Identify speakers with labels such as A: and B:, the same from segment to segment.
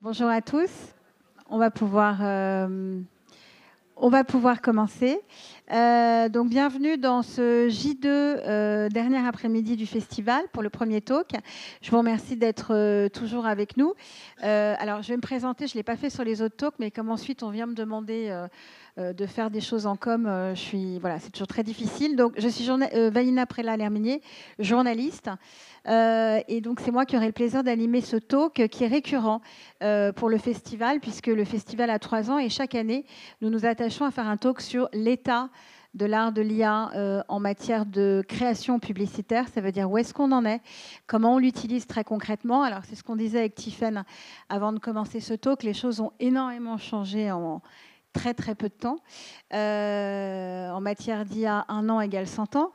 A: Bonjour à tous. On va pouvoir commencer. Donc, bienvenue dans ce J2 dernier après-midi du festival pour le premier talk. Je vous remercie d'être toujours avec nous. Alors, je vais me présenter. Je ne l'ai pas fait sur les autres talks, mais comme ensuite on vient me demander de faire des choses en com, voilà, c'est toujours très difficile. Donc, je suis Vanina Prella-Lerminier, journaliste. Et donc, c'est moi qui aurai le plaisir d'animer ce talk qui est récurrent pour le festival, puisque le festival a 3 ans et chaque année, nous nous attachons à faire un talk sur l'état de l'art de l'IA en matière de création publicitaire. Ça veut dire où est-ce qu'on en est, comment on l'utilise très concrètement. Alors, c'est ce qu'on disait avec Tiffaine avant de commencer ce talk. Les choses ont énormément changé en très très peu de temps. En matière d'IA, 1 an égale 100 ans,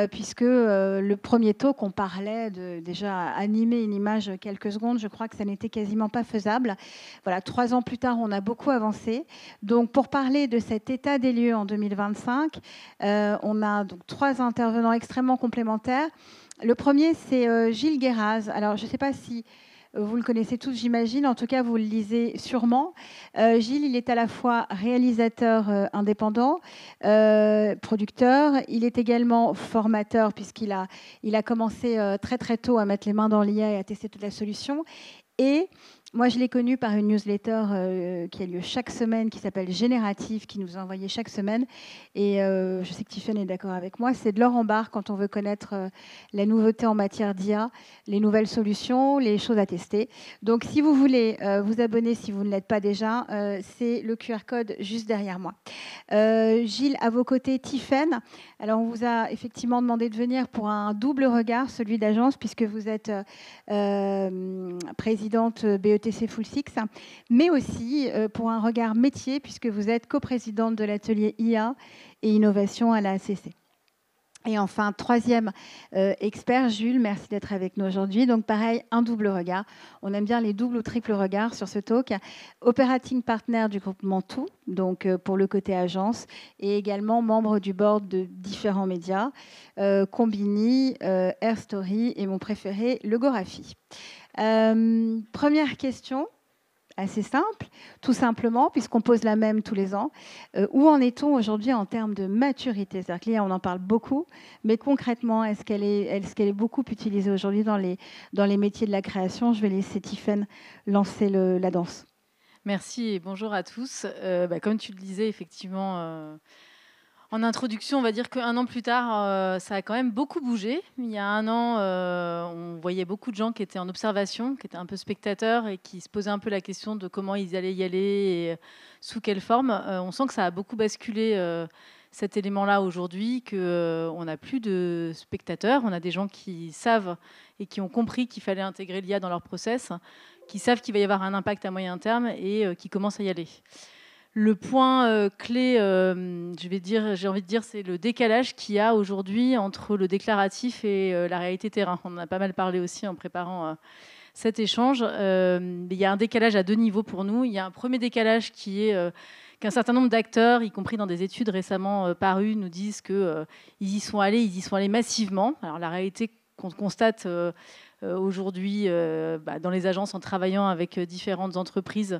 A: puisque le premier talk, on parlait de déjà animer une image quelques secondes. Je crois que ça n'était quasiment pas faisable. Voilà, 3 ans plus tard, on a beaucoup avancé. Donc, pour parler de cet état des lieux en 2025, on a donc 3 intervenants extrêmement complémentaires. Le premier, c'est Gilles Guéraz. Alors, je ne sais pas si vous le connaissez tous, j'imagine. En tout cas, vous le lisez sûrement. Gilles, il est à la fois réalisateur indépendant, producteur. Il est également formateur, puisqu'il a commencé très, très tôt à mettre les mains dans l'IA et à tester toute la solution. Et moi, je l'ai connu par une newsletter qui a lieu chaque semaine, qui s'appelle Générative, qui nous a envoyé chaque semaine. Et je sais que Tiffaine est d'accord avec moi. C'est de l'or en barre quand on veut connaître la nouveauté en matière d'IA, les nouvelles solutions, les choses à tester. Donc, si vous voulez vous abonner, si vous ne l'êtes pas déjà, c'est le QR code juste derrière moi. Gilles, à vos côtés, Tiffaine. Alors, on vous a effectivement demandé de venir pour un double regard, celui d'agence, puisque vous êtes présidente BETC Full Six, mais aussi pour un regard métier, puisque vous êtes coprésidente de l'atelier IA et innovation à la ACC. Et enfin, troisième expert, Jules, merci d'être avec nous aujourd'hui. Donc pareil, un double regard. On aime bien les doubles ou triples regards sur ce talk. Operating partner du groupe Mantoux, donc pour le côté agence, et également membre du board de différents médias, Combini, Air Story et mon préféré, le Gorafi. Première question, assez simple, tout simplement, puisqu'on pose la même tous les ans. Où en est-on aujourd'hui en termes de maturité? C'est-à-dire que l'IA, on en parle beaucoup, mais concrètement, est-ce qu'elle est beaucoup utilisée aujourd'hui dans les métiers de la création? Je vais laisser Tiffaine lancer la danse.
B: Merci et bonjour à tous. Comme tu le disais, effectivement, en introduction, on va dire qu'1 an plus tard, ça a quand même beaucoup bougé. Il y a 1 an, on voyait beaucoup de gens qui étaient en observation, qui étaient un peu spectateurs et qui se posaient un peu la question de comment ils allaient y aller et sous quelle forme. On sent que ça a beaucoup basculé, cet élément-là aujourd'hui, qu'on n'a plus de spectateurs. On a des gens qui savent et qui ont compris qu'il fallait intégrer l'IA dans leur process, qui savent qu'il va y avoir un impact à moyen terme et qui commencent à y aller. Le point clé, j'ai envie de dire, c'est le décalage qu'il y a aujourd'hui entre le déclaratif et la réalité terrain. On en a pas mal parlé aussi en préparant cet échange. Il y a un décalage à 2 niveaux pour nous. Il y a un premier décalage qui est qu'un certain nombre d'acteurs, y compris dans des études récemment parues, nous disent qu'ils y sont allés massivement. Alors la réalité qu'on constate aujourd'hui dans les agences en travaillant avec différentes entreprises,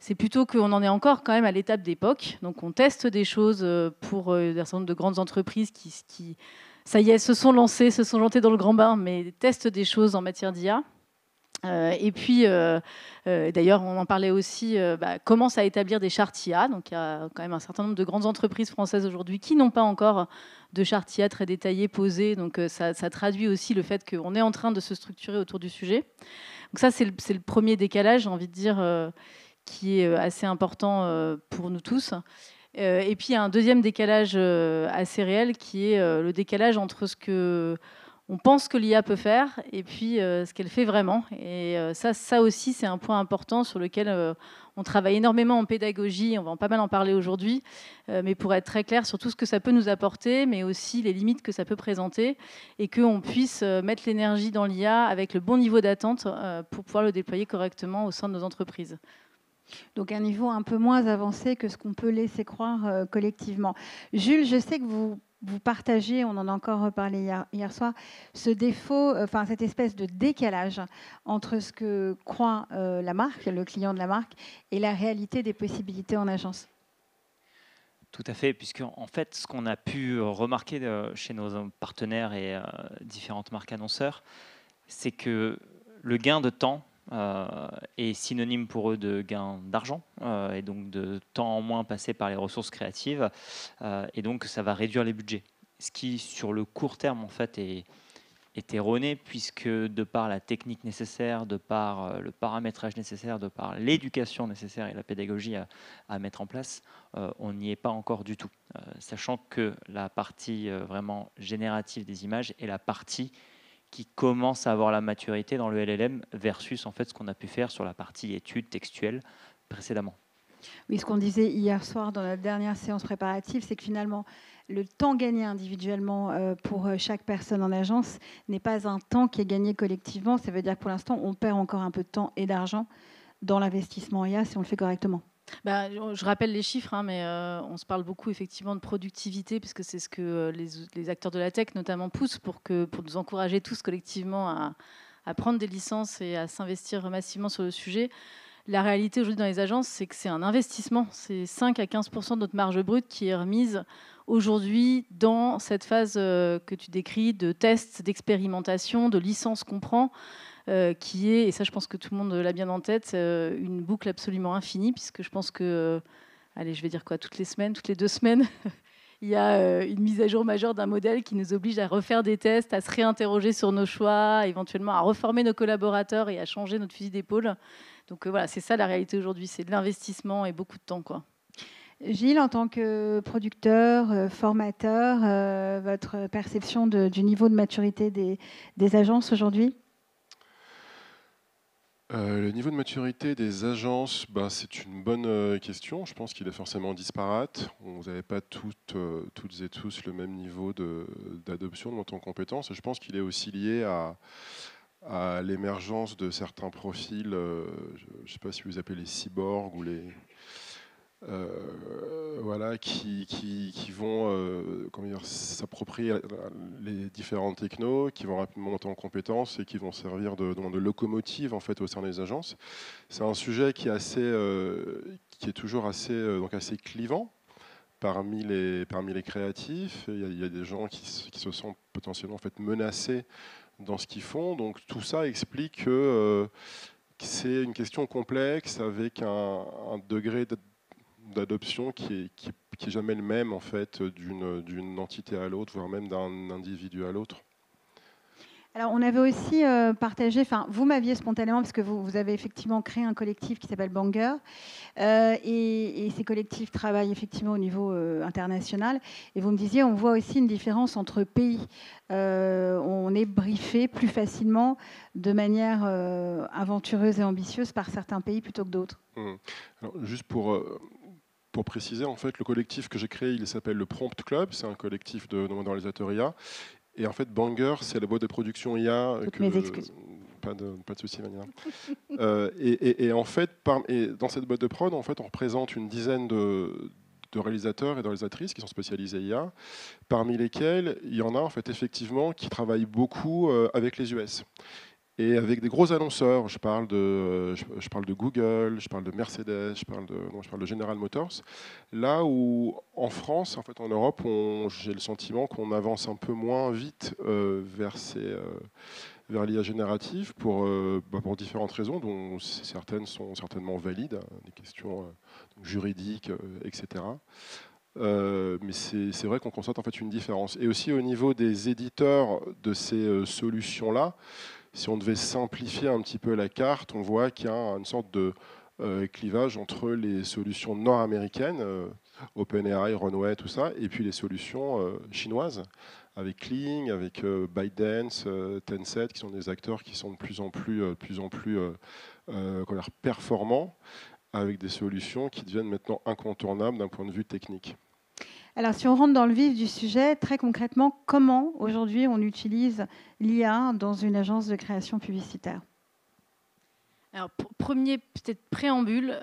B: c'est plutôt qu'on en est encore quand même à l'étape d'époque. Donc on teste des choses pour un certain nombre de grandes entreprises qui, ça y est, se sont lancées, se sont jetées dans le grand bain, mais testent des choses en matière d'IA. Et puis, d'ailleurs, on en parlait aussi, commence à établir des chartes IA. Donc il y a quand même un certain nombre de grandes entreprises françaises aujourd'hui qui n'ont pas encore de chartes IA très détaillées, posées. Donc ça traduit aussi le fait qu'on est en train de se structurer autour du sujet. Donc ça, c'est le premier décalage, j'ai envie de dire, qui est assez important pour nous tous. Et puis, il y a un deuxième décalage assez réel qui est le décalage entre ce qu'on pense que l'IA peut faire et puis ce qu'elle fait vraiment. Et ça aussi, c'est un point important sur lequel on travaille énormément en pédagogie. On va pas mal en parler aujourd'hui, mais pour être très clair sur tout ce que ça peut nous apporter, mais aussi les limites que ça peut présenter et qu'on puisse mettre l'énergie dans l'IA avec le bon niveau d'attente pour pouvoir le déployer correctement au sein de nos entreprises.
A: Donc un niveau un peu moins avancé que ce qu'on peut laisser croire collectivement. Jules, je sais que vous vous partagez, on en a encore reparlé hier soir, ce défaut, enfin cette espèce de décalage entre ce que croit la marque, le client de la marque, et la réalité des possibilités en agence.
C: Tout à fait, puisque en fait, ce qu'on a pu remarquer chez nos partenaires et différentes marques annonceurs, c'est que le gain de temps est synonyme pour eux de gain d'argent et donc de temps en moins passé par les ressources créatives, et donc ça va réduire les budgets. Ce qui, sur le court terme, en fait, est erroné, puisque de par la technique nécessaire, de par le paramétrage nécessaire, de par l'éducation nécessaire et la pédagogie à mettre en place, on n'y est pas encore du tout. Sachant que la partie vraiment générative des images est la partie qui commence à avoir la maturité dans le LLM versus en fait ce qu'on a pu faire sur la partie études textuelles précédemment.
A: Oui, ce qu'on disait hier soir dans la dernière séance préparative, c'est que finalement, le temps gagné individuellement pour chaque personne en agence n'est pas un temps qui est gagné collectivement. Ça veut dire que pour l'instant, on perd encore un peu de temps et d'argent dans l'investissement IA si on le fait correctement.
B: Je rappelle les chiffres, hein, mais on se parle beaucoup effectivement de productivité, puisque c'est ce que les acteurs de la tech notamment poussent pour nous encourager tous collectivement à prendre des licences et à s'investir massivement sur le sujet. La réalité aujourd'hui dans les agences, c'est que c'est un investissement. C'est 5 à 15% de notre marge brute qui est remise aujourd'hui dans cette phase que tu décris de tests, d'expérimentation, de licence qu'on prend, qui est, et ça je pense que tout le monde l'a bien en tête, une boucle absolument infinie, puisque je pense que, allez, je vais dire quoi, toutes les 2 semaines, il y a une mise à jour majeure d'un modèle qui nous oblige à refaire des tests, à se réinterroger sur nos choix, éventuellement à reformer nos collaborateurs et à changer notre fusil d'épaule. Donc voilà, c'est ça la réalité aujourd'hui, c'est de l'investissement et beaucoup de temps, quoi.
A: Gilles, en tant que producteur, formateur, votre perception du niveau de maturité des agences aujourd'hui ?
D: Le niveau de maturité des agences, c'est une bonne question. Je pense qu'il est forcément disparate. Vous n'avez pas toutes et tous le même niveau d'adoption de montée en compétences. Et je pense qu'il est aussi lié à l'émergence de certains profils, je ne sais pas si vous appelez les cyborgs ou les... voilà, qui vont s'approprier les différentes technos, qui vont rapidement monter en compétences et qui vont servir de locomotive en fait au sein des agences. C'est un sujet qui est toujours assez clivant parmi les créatifs. Il y a des gens qui se sentent potentiellement en fait menacés dans ce qu'ils font. Donc tout ça explique que c'est une question complexe avec un degré d'adoption qui est jamais le même en fait d'une entité à l'autre, voire même d'un individu à l'autre.
A: Alors, on avait aussi partagé, enfin, vous m'aviez spontanément, parce que vous avez effectivement créé un collectif qui s'appelle Banger, et ces collectifs travaillent effectivement au niveau international, et vous me disiez, on voit aussi une différence entre pays. On est briefé plus facilement, de manière aventureuse et ambitieuse par certains pays plutôt que d'autres.
D: Alors, juste pour préciser, en fait, le collectif que j'ai créé, il s'appelle le Prompt Club, c'est un collectif de réalisateurs IA. Et en fait, Banger, c'est la boîte de production IA.
A: Toutes mes excuses.
D: Pas de souci, Vanilla. Et en fait, dans cette boîte de prod, en fait, on représente une dizaine de réalisateurs et de réalisatrices qui sont spécialisés IA, parmi lesquels il y en a en fait effectivement qui travaillent beaucoup avec les US. Et avec des gros annonceurs, je parle de Google, je parle de Mercedes, je parle de General Motors. Là où en France, en fait en Europe, j'ai le sentiment qu'on avance un peu moins vite vers l'IA générative pour différentes raisons, dont certaines sont certainement valides, des questions juridiques, etc. Mais c'est vrai qu'on constate en fait une différence. Et aussi au niveau des éditeurs de ces solutions-là, si on devait simplifier un petit peu la carte, on voit qu'il y a une sorte de clivage entre les solutions nord-américaines, OpenAI, Runway, tout ça, et puis les solutions chinoises, avec Kling, avec ByteDance, Tencent, qui sont des acteurs qui sont de plus en plus performants, avec des solutions qui deviennent maintenant incontournables d'un point de vue technique.
A: Alors, si on rentre dans le vif du sujet, très concrètement, comment aujourd'hui on utilise l'IA dans une agence de création publicitaire ?
B: Alors, premier peut-être préambule,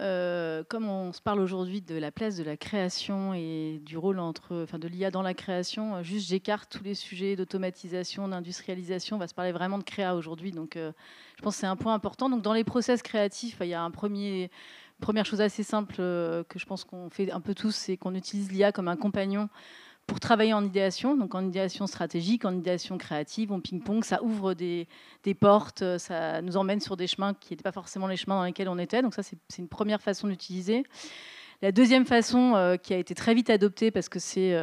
B: comme on se parle aujourd'hui de la place de la création et du rôle de l'IA dans la création, juste j'écarte tous les sujets d'automatisation, d'industrialisation, on va se parler vraiment de créa aujourd'hui, donc je pense que c'est un point important. Donc dans les process créatifs, il y a première chose assez simple que je pense qu'on fait un peu tous, c'est qu'on utilise l'IA comme un compagnon pour travailler en idéation, donc en idéation stratégique, en idéation créative, en ping-pong, ça ouvre des portes, ça nous emmène sur des chemins qui n'étaient pas forcément les chemins dans lesquels on était. Donc ça, c'est une première façon d'utiliser. La deuxième façon qui a été très vite adoptée, parce que c'est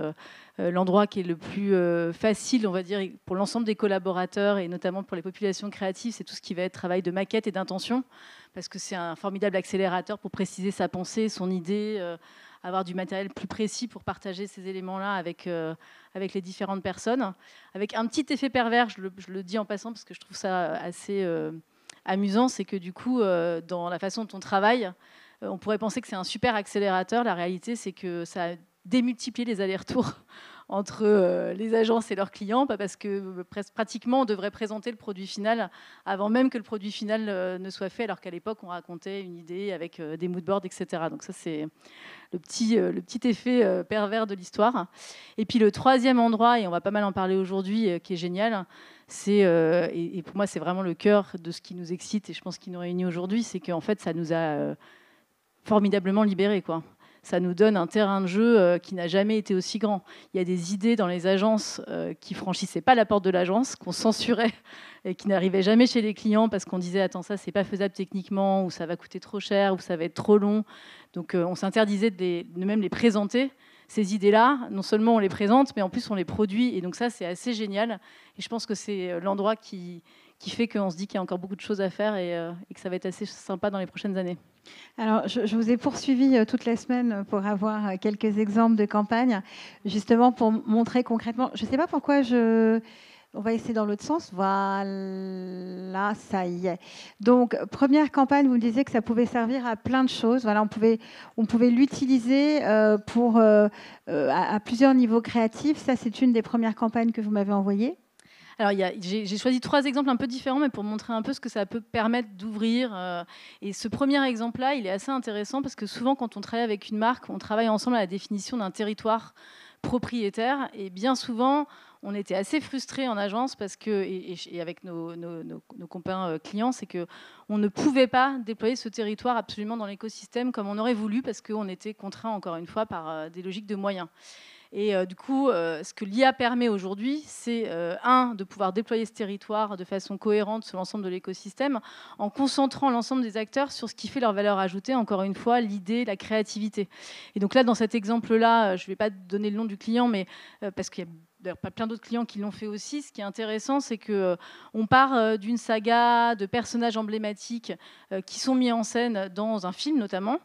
B: l'endroit qui est le plus facile, on va dire, pour l'ensemble des collaborateurs, et notamment pour les populations créatives, c'est tout ce qui va être travail de maquette et d'intention, parce que c'est un formidable accélérateur pour préciser sa pensée, son idée, avoir du matériel plus précis pour partager ces éléments-là avec les différentes personnes. Avec un petit effet pervers, je le dis en passant parce que je trouve ça assez amusant, c'est que du coup, dans la façon dont on travaille, on pourrait penser que c'est un super accélérateur. La réalité, c'est que ça a démultiplié les allers-retours entre les agences et leurs clients, parce que pratiquement on devrait présenter le produit final avant même que le produit final ne soit fait, alors qu'à l'époque on racontait une idée avec des moodboards, etc. Donc ça, c'est le petit effet pervers de l'histoire. Et puis le troisième endroit, et on va pas mal en parler aujourd'hui, qui est génial, c'est, et pour moi c'est vraiment le cœur de ce qui nous excite et je pense qui nous réunit aujourd'hui, c'est qu'en fait ça nous a formidablement libérés, quoi. Ça nous donne un terrain de jeu qui n'a jamais été aussi grand. Il y a des idées dans les agences qui franchissaient pas la porte de l'agence, qu'on censurait et qui n'arrivaient jamais chez les clients parce qu'on disait « Attends, ça, c'est pas faisable techniquement » ou « Ça va coûter trop cher » ou « Ça va être trop long ». Donc, on s'interdisait de même les présenter. Ces idées-là, non seulement on les présente, mais en plus on les produit. Et donc ça, c'est assez génial. Et je pense que c'est l'endroit qui fait qu'on se dit qu'il y a encore beaucoup de choses à faire et que ça va être assez sympa dans les prochaines années.
A: Alors, je vous ai poursuivi toute la semaine pour avoir quelques exemples de campagnes, justement pour montrer concrètement. Je ne sais pas pourquoi on va essayer dans l'autre sens. Voilà, ça y est. Donc, première campagne, vous me disiez que ça pouvait servir à plein de choses. Voilà, on pouvait l'utiliser à plusieurs niveaux créatifs. Ça, c'est une des premières campagnes que vous m'avez envoyées.
B: Alors, j'ai choisi 3 exemples un peu différents, mais pour montrer un peu ce que ça peut permettre d'ouvrir. Et ce premier exemple-là, il est assez intéressant parce que souvent, quand on travaille avec une marque, on travaille ensemble à la définition d'un territoire propriétaire. Et bien souvent, on était assez frustrés en agence parce que, et avec nos copains clients, c'est qu'on ne pouvait pas déployer ce territoire absolument dans l'écosystème comme on aurait voulu parce qu'on était contraint, encore une fois, par des logiques de moyens. Et du coup, ce que l'IA permet aujourd'hui, c'est de pouvoir déployer ce territoire de façon cohérente sur l'ensemble de l'écosystème, en concentrant l'ensemble des acteurs sur ce qui fait leur valeur ajoutée, encore une fois, l'idée, la créativité. Et donc là, dans cet exemple-là, je ne vais pas donner le nom du client, mais parce qu'il y a d'ailleurs pas plein d'autres clients qui l'ont fait aussi. Ce qui est intéressant, c'est qu'on part d'une saga de personnages emblématiques qui sont mis en scène dans un film notamment.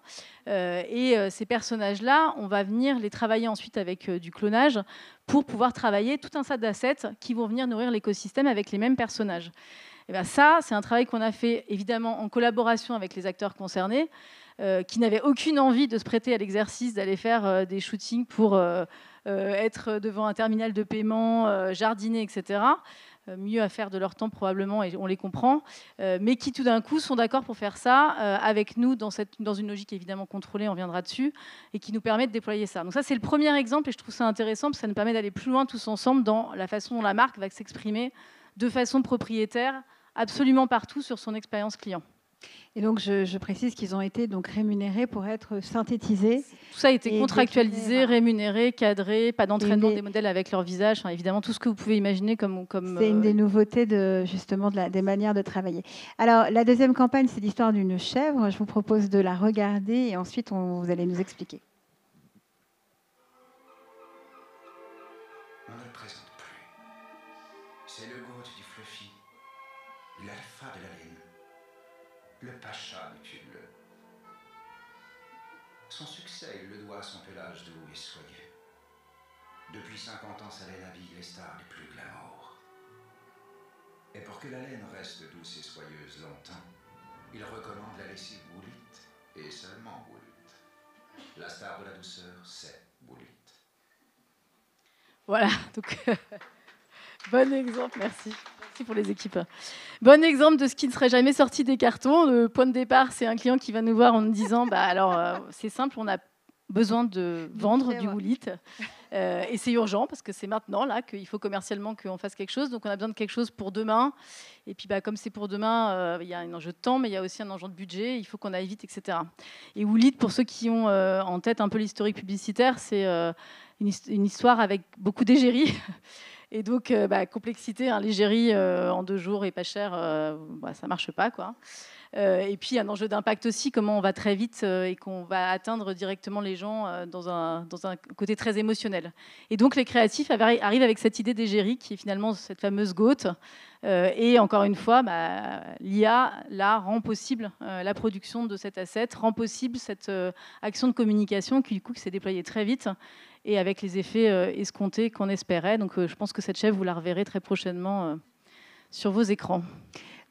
B: Et ces personnages-là, on va venir les travailler ensuite avec du clonage pour pouvoir travailler tout un tas d'assets qui vont venir nourrir l'écosystème avec les mêmes personnages. Et bien ça, c'est un travail qu'on a fait évidemment en collaboration avec les acteurs concernés, qui n'avaient aucune envie de se prêter à l'exercice d'aller faire des shootings pour être devant un terminal de paiement, jardiner, etc. Mieux à faire de leur temps probablement, et on les comprend, mais qui tout d'un coup sont d'accord pour faire ça avec nous dans une logique évidemment contrôlée, on viendra dessus, et qui nous permet de déployer ça. Donc ça, c'est le premier exemple, et je trouve ça intéressant parce que ça nous permet d'aller plus loin tous ensemble dans la façon dont la marque va s'exprimer de façon propriétaire absolument partout sur son expérience client.
A: Et donc, je précise qu'ils ont été donc rémunérés pour être synthétisés.
B: Tout ça a été contractualisé, rémunéré, cadré, pas d'entraînement des modèles avec leur visage. Enfin, évidemment, tout ce que vous pouvez imaginer comme
A: c'est une des nouveautés justement des manières de travailler. Alors, la deuxième campagne, c'est l'histoire d'une chèvre. Je vous propose de la regarder et ensuite, vous allez nous expliquer.
E: On ne le présente plus. C'est le goat du fluffy, l'alpha de la laine, le pacha du cul bleu. Son succès, il le doit à son pelage doux et soyeux. Depuis 50 ans, sa laine habille les stars les plus glamour. Et pour que la laine reste douce et soyeuse longtemps, il recommande la lessive Woolite, et seulement Woolite. La star de la douceur, c'est Woolite.
B: Voilà, donc bon exemple, merci. Merci pour les équipes. Bon exemple de ce qui ne serait jamais sorti des cartons. Le point de départ, c'est un client qui va nous voir en nous disant c'est simple, on a besoin de vendre du Woolite. Et c'est urgent parce que c'est maintenant là qu'il faut commercialement qu'on fasse quelque chose. Donc on a besoin de quelque chose pour demain. Et puis comme c'est pour demain, il y a un enjeu de temps, mais il y a aussi un enjeu de budget. Il faut qu'on aille vite, etc. Et Woolite, pour ceux qui ont en tête un peu l'historique publicitaire, c'est une histoire avec beaucoup d'égérie. Et donc, complexité, l'égérie en 2 jours et pas cher, ça ne marche pas, quoi. Et puis, un enjeu d'impact aussi, comment on va très vite et qu'on va atteindre directement les gens dans un côté très émotionnel. Et donc, les créatifs arrivent avec cette idée d'égérie qui est finalement cette fameuse goutte. Et encore une fois, l'IA, là, rend possible la production de cet asset, rend possible cette action de communication qui, du coup, s'est déployée très vite et avec les effets escomptés qu'on espérait. Donc, je pense que cette chèvre, vous la reverrez très prochainement sur vos écrans.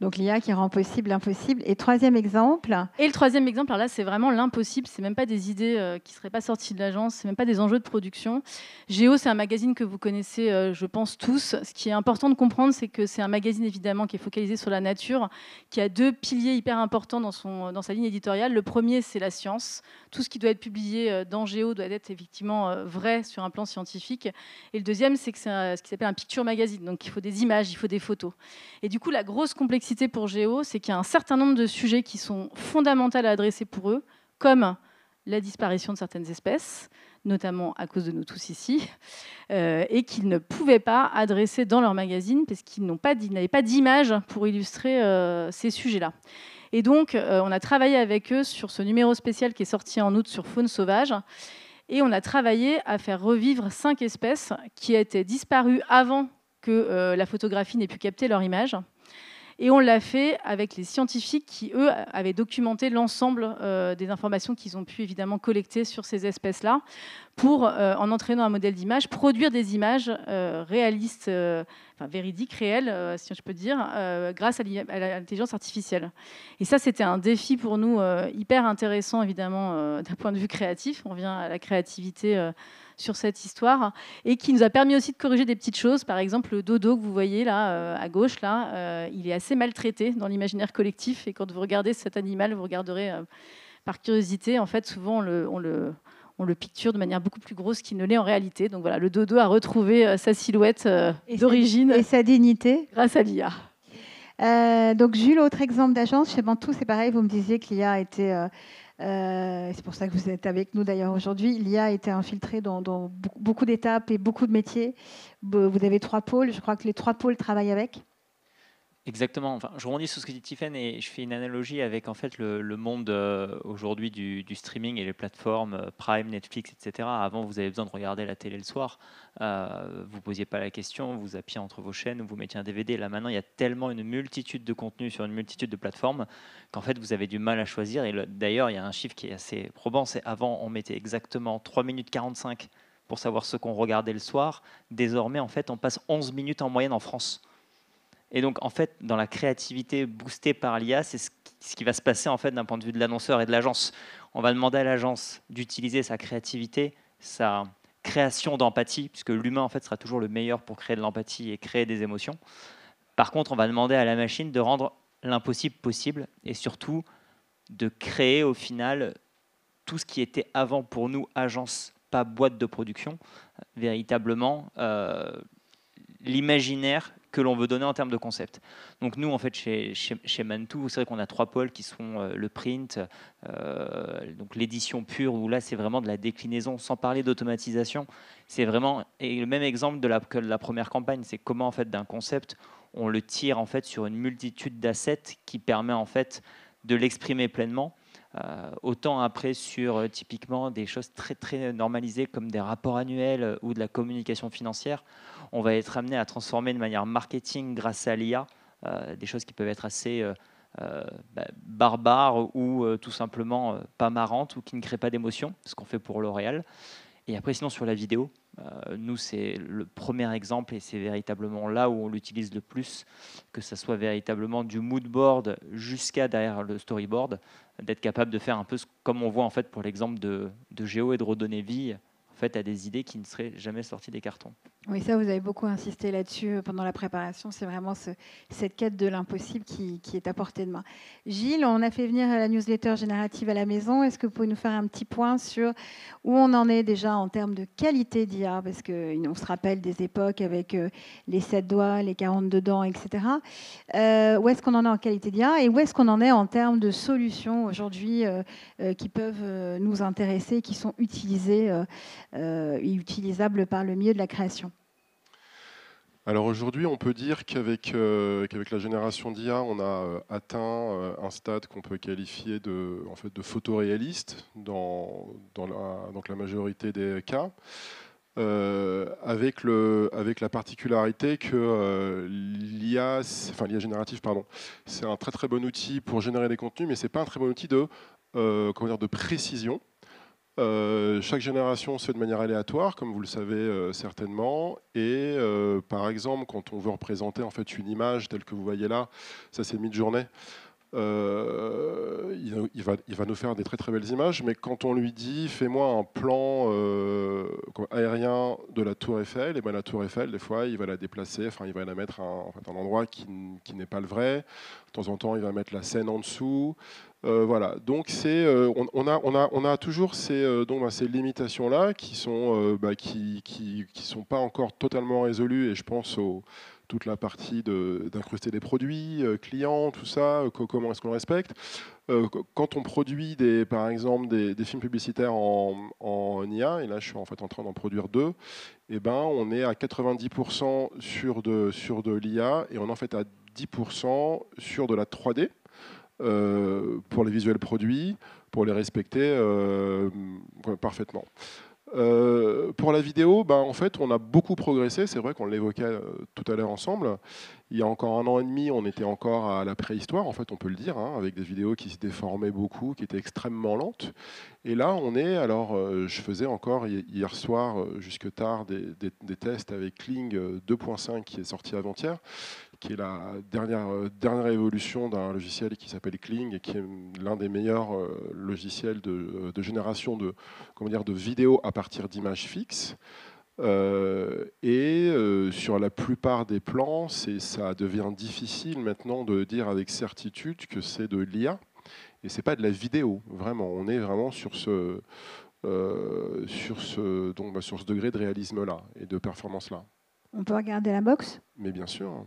A: Donc l'IA qui rend possible l'impossible. Et troisième exemple.
B: Et le troisième exemple, alors là, c'est vraiment l'impossible. C'est même pas des idées qui seraient pas sorties de l'agence. C'est même pas des enjeux de production. Géo, c'est un magazine que vous connaissez, je pense tous. Ce qui est important de comprendre, c'est que c'est un magazine évidemment qui est focalisé sur la nature, qui a 2 piliers hyper importants dans sa ligne éditoriale. Le premier, c'est la science. Tout ce qui doit être publié dans Géo doit être effectivement vrai sur un plan scientifique. Et le deuxième, c'est que c'est ce qui s'appelle un picture magazine. Donc il faut des images, il faut des photos. Et du coup, la grosse complexité pour Géo, c'est qu'il y a un certain nombre de sujets qui sont fondamentaux à adresser pour eux, comme la disparition de certaines espèces, notamment à cause de nous tous ici, et qu'ils ne pouvaient pas adresser dans leur magazine parce qu'ils n'avaient pas d'image pour illustrer ces sujets-là. Et donc, on a travaillé avec eux sur ce numéro spécial qui est sorti en août sur faune sauvage, et on a travaillé à faire revivre 5 espèces qui étaient disparues avant que la photographie n'ait pu capter leur image. Et on l'a fait avec les scientifiques qui, eux, avaient documenté l'ensemble des informations qu'ils ont pu évidemment collecter sur ces espèces-là pour, en entraînant un modèle d'image, produire des images réalistes, véridiques, réelles, si je peux dire, grâce à l'intelligence artificielle. Et ça, c'était un défi pour nous hyper intéressant, évidemment, d'un point de vue créatif. On revient à la créativité sur cette histoire, et qui nous a permis aussi de corriger des petites choses. Par exemple, le dodo que vous voyez là, à gauche, là, il est assez maltraité dans l'imaginaire collectif, et quand vous regardez cet animal, vous regarderez par curiosité, en fait, souvent on le picture de manière beaucoup plus grosse qu'il ne l'est en réalité. Donc voilà, le dodo a retrouvé sa silhouette d'origine.
A: Et sa dignité.
B: Grâce à l'IA.
A: Donc Jules, autre exemple d'agence, chez Bantou, c'est pareil, vous me disiez que l'IA était... c'est pour ça que vous êtes avec nous d'ailleurs aujourd'hui. L'IA a été infiltrée dans beaucoup d'étapes et beaucoup de métiers. Vous avez 3 pôles, je crois que les 3 pôles travaillent avec.
C: Exactement. Enfin, je rebondis sur ce que dit Tiffaine et je fais une analogie avec en fait le monde aujourd'hui du streaming et les plateformes Prime, Netflix, etc. Avant, vous avez besoin de regarder la télé le soir. Vous ne posiez pas la question, vous zappiez entre vos chaînes ou vous mettiez un DVD. Là maintenant, il y a tellement une multitude de contenus sur une multitude de plateformes qu'en fait, vous avez du mal à choisir. Et d'ailleurs, il y a un chiffre qui est assez probant. C'est avant, on mettait exactement 3 minutes 45 pour savoir ce qu'on regardait le soir. Désormais, en fait, on passe 11 minutes en moyenne en France. Et donc, en fait, dans la créativité boostée par l'IA, c'est ce qui va se passer en fait d'un point de vue de l'annonceur et de l'agence. On va demander à l'agence d'utiliser sa créativité, sa création d'empathie, puisque l'humain en fait sera toujours le meilleur pour créer de l'empathie et créer des émotions. Par contre, on va demander à la machine de rendre l'impossible possible et surtout de créer au final tout ce qui était avant pour nous agence, pas boîte de production, véritablement l'imaginaire que l'on veut donner en termes de concept. Donc nous, en fait, chez Mantou, c'est vrai qu'on a 3 pôles qui sont le print, donc l'édition pure, où là, c'est vraiment de la déclinaison, sans parler d'automatisation. C'est vraiment et le même exemple que la première campagne, c'est comment, en fait, d'un concept, on le tire en fait sur une multitude d'assets qui permet en fait de l'exprimer pleinement. Autant après sur typiquement des choses très très normalisées comme des rapports annuels ou de la communication financière, on va être amené à transformer de manière marketing grâce à l'IA des choses qui peuvent être assez barbares ou tout simplement pas marrantes ou qui ne créent pas d'émotion, ce qu'on fait pour L'Oréal. Et après sinon sur la vidéo, nous c'est le premier exemple et c'est véritablement là où on l'utilise le plus, que ce soit véritablement du mood board jusqu'à derrière le storyboard, d'être capable de faire un peu comme on voit en fait pour l'exemple de Géo et de redonner vie en fait à des idées qui ne seraient jamais sorties des cartons.
A: Oui, ça, vous avez beaucoup insisté là-dessus pendant la préparation. C'est vraiment cette quête de l'impossible qui est à portée de main. Gilles, on a fait venir la newsletter générative à la maison. Est-ce que vous pouvez nous faire un petit point sur où on en est déjà en termes de qualité d'IA? Parce qu'on se rappelle des époques avec les 7 doigts, les 42 dents, etc. Où est-ce qu'on en est en qualité d'IA et où est-ce qu'on en est en termes de solutions aujourd'hui qui peuvent nous intéresser, qui sont utilisées et utilisables par le milieu de la création?
D: Alors aujourd'hui, on peut dire qu'avec la génération d'IA, on a atteint un stade qu'on peut qualifier de photoréaliste dans la majorité des cas, avec la particularité que l'IA générative, c'est un très très bon outil pour générer des contenus, mais c'est pas un très bon outil de précision. Chaque génération se fait de manière aléatoire, comme vous le savez certainement. Et par exemple, quand on veut représenter en fait une image telle que vous voyez là, ça c'est Midjourney, il va nous faire des très très belles images, mais quand on lui dit fais-moi un plan aérien de la Tour Eiffel, et ben la Tour Eiffel, des fois, il va la déplacer, il va la mettre à un endroit qui n'est pas le vrai. De temps en temps, il va mettre la scène en dessous. Voilà, donc on a toujours ces limitations-là qui sont pas encore totalement résolues, et je pense toute la partie d'incruster des produits, clients, tout ça, comment est-ce qu'on le respecte. Quand on produit par exemple des films publicitaires en IA, et là je suis en fait en train d'en produire 2, et ben, on est à 90% sur de l'IA, et on est en fait à 10% sur de la 3D. Pour les visuels produits, pour les respecter parfaitement. Pour la vidéo, en fait, on a beaucoup progressé. C'est vrai qu'on l'évoquait tout à l'heure ensemble. Il y a encore 1 an et demi, on était encore à la préhistoire, en fait, on peut le dire, avec des vidéos qui se déformaient beaucoup, qui étaient extrêmement lentes. Et là, on est, je faisais encore hier soir, jusque tard, des tests avec Kling 2.5 qui est sorti avant-hier, qui est la dernière évolution d'un logiciel qui s'appelle Kling et qui est l'un des meilleurs logiciels de génération de vidéos à partir d'images fixes. Sur la plupart des plans, ça devient difficile maintenant de dire avec certitude que c'est de l'IA et c'est pas de la vidéo. Vraiment, on est vraiment sur ce degré de réalisme-là et de performance-là.
A: On peut regarder la box?
D: Mais bien sûr.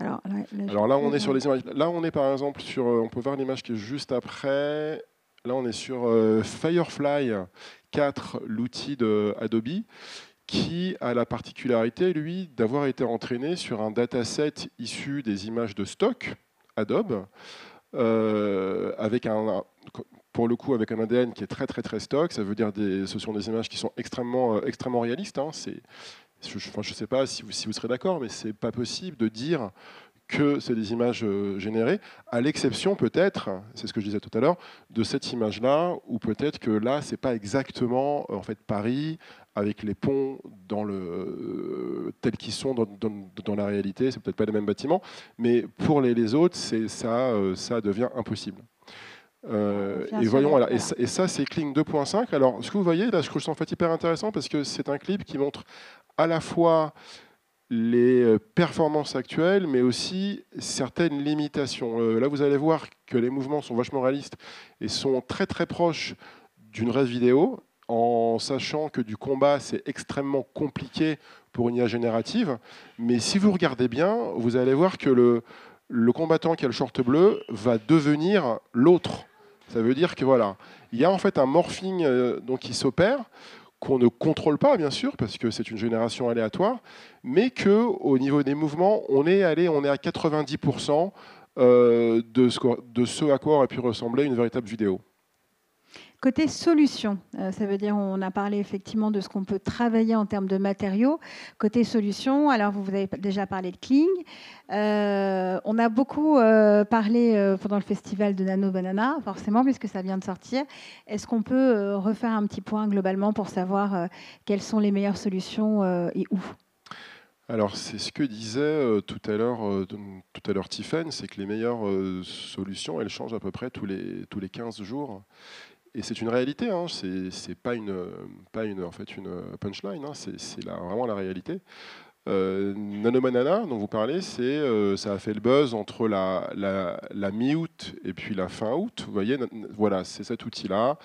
A: Alors
D: là, on est sur les images. Là, on est par exemple sur. On peut voir l'image qui est juste après. Là, on est sur Firefly 4, l'outil de Adobe, qui a la particularité, lui, d'avoir été entraîné sur un dataset issu des images de stock Adobe, pour le coup, avec un ADN qui est très très très stock. Ça veut dire ce sont des images qui sont extrêmement réalistes. Je ne sais pas si vous serez d'accord, mais c'est pas possible de dire que c'est des images générées, à l'exception peut-être, c'est ce que je disais tout à l'heure, de cette image-là, où peut-être que là, c'est pas exactement en fait Paris avec les ponts tels qu'ils sont dans la réalité. C'est peut-être pas les mêmes bâtiments, mais pour les autres, ça devient impossible. Et voyons, voilà. Et ça, c'est Kling 2.5. Alors, ce que vous voyez là, je trouve ça en fait hyper intéressant parce que c'est un clip qui montre à la fois les performances actuelles, mais aussi certaines limitations. Là, vous allez voir que les mouvements sont vachement réalistes et sont très très proches d'une vraie vidéo, en sachant que du combat, c'est extrêmement compliqué pour une IA générative. Mais si vous regardez bien, vous allez voir que le combattant qui a le short bleu va devenir l'autre. Ça veut dire que voilà, il y a en fait un morphing qui s'opère, qu'on ne contrôle pas, bien sûr, parce que c'est une génération aléatoire, mais qu'au niveau des mouvements, on est à 90% de ce à quoi aurait pu ressembler une véritable vidéo.
A: Côté solution, ça veut dire on a parlé effectivement de ce qu'on peut travailler en termes de matériaux. Côté solution, alors vous avez déjà parlé de Kling. On a beaucoup parlé pendant le festival de Nano Banana, forcément, puisque ça vient de sortir. Est-ce qu'on peut refaire un petit point globalement pour savoir quelles sont les meilleures solutions et où ?
D: Alors, c'est ce que disait tout à l'heure Tiffen, c'est que les meilleures solutions, elles changent à peu près tous les 15 jours. c'est une réalité, hein, c'est pas en fait une punchline, hein, c'est vraiment la réalité. Nanobanana, dont vous parlez, ça a fait le buzz entre la mi-août et puis la fin août. Vous voyez, voilà, c'est cet outil-là.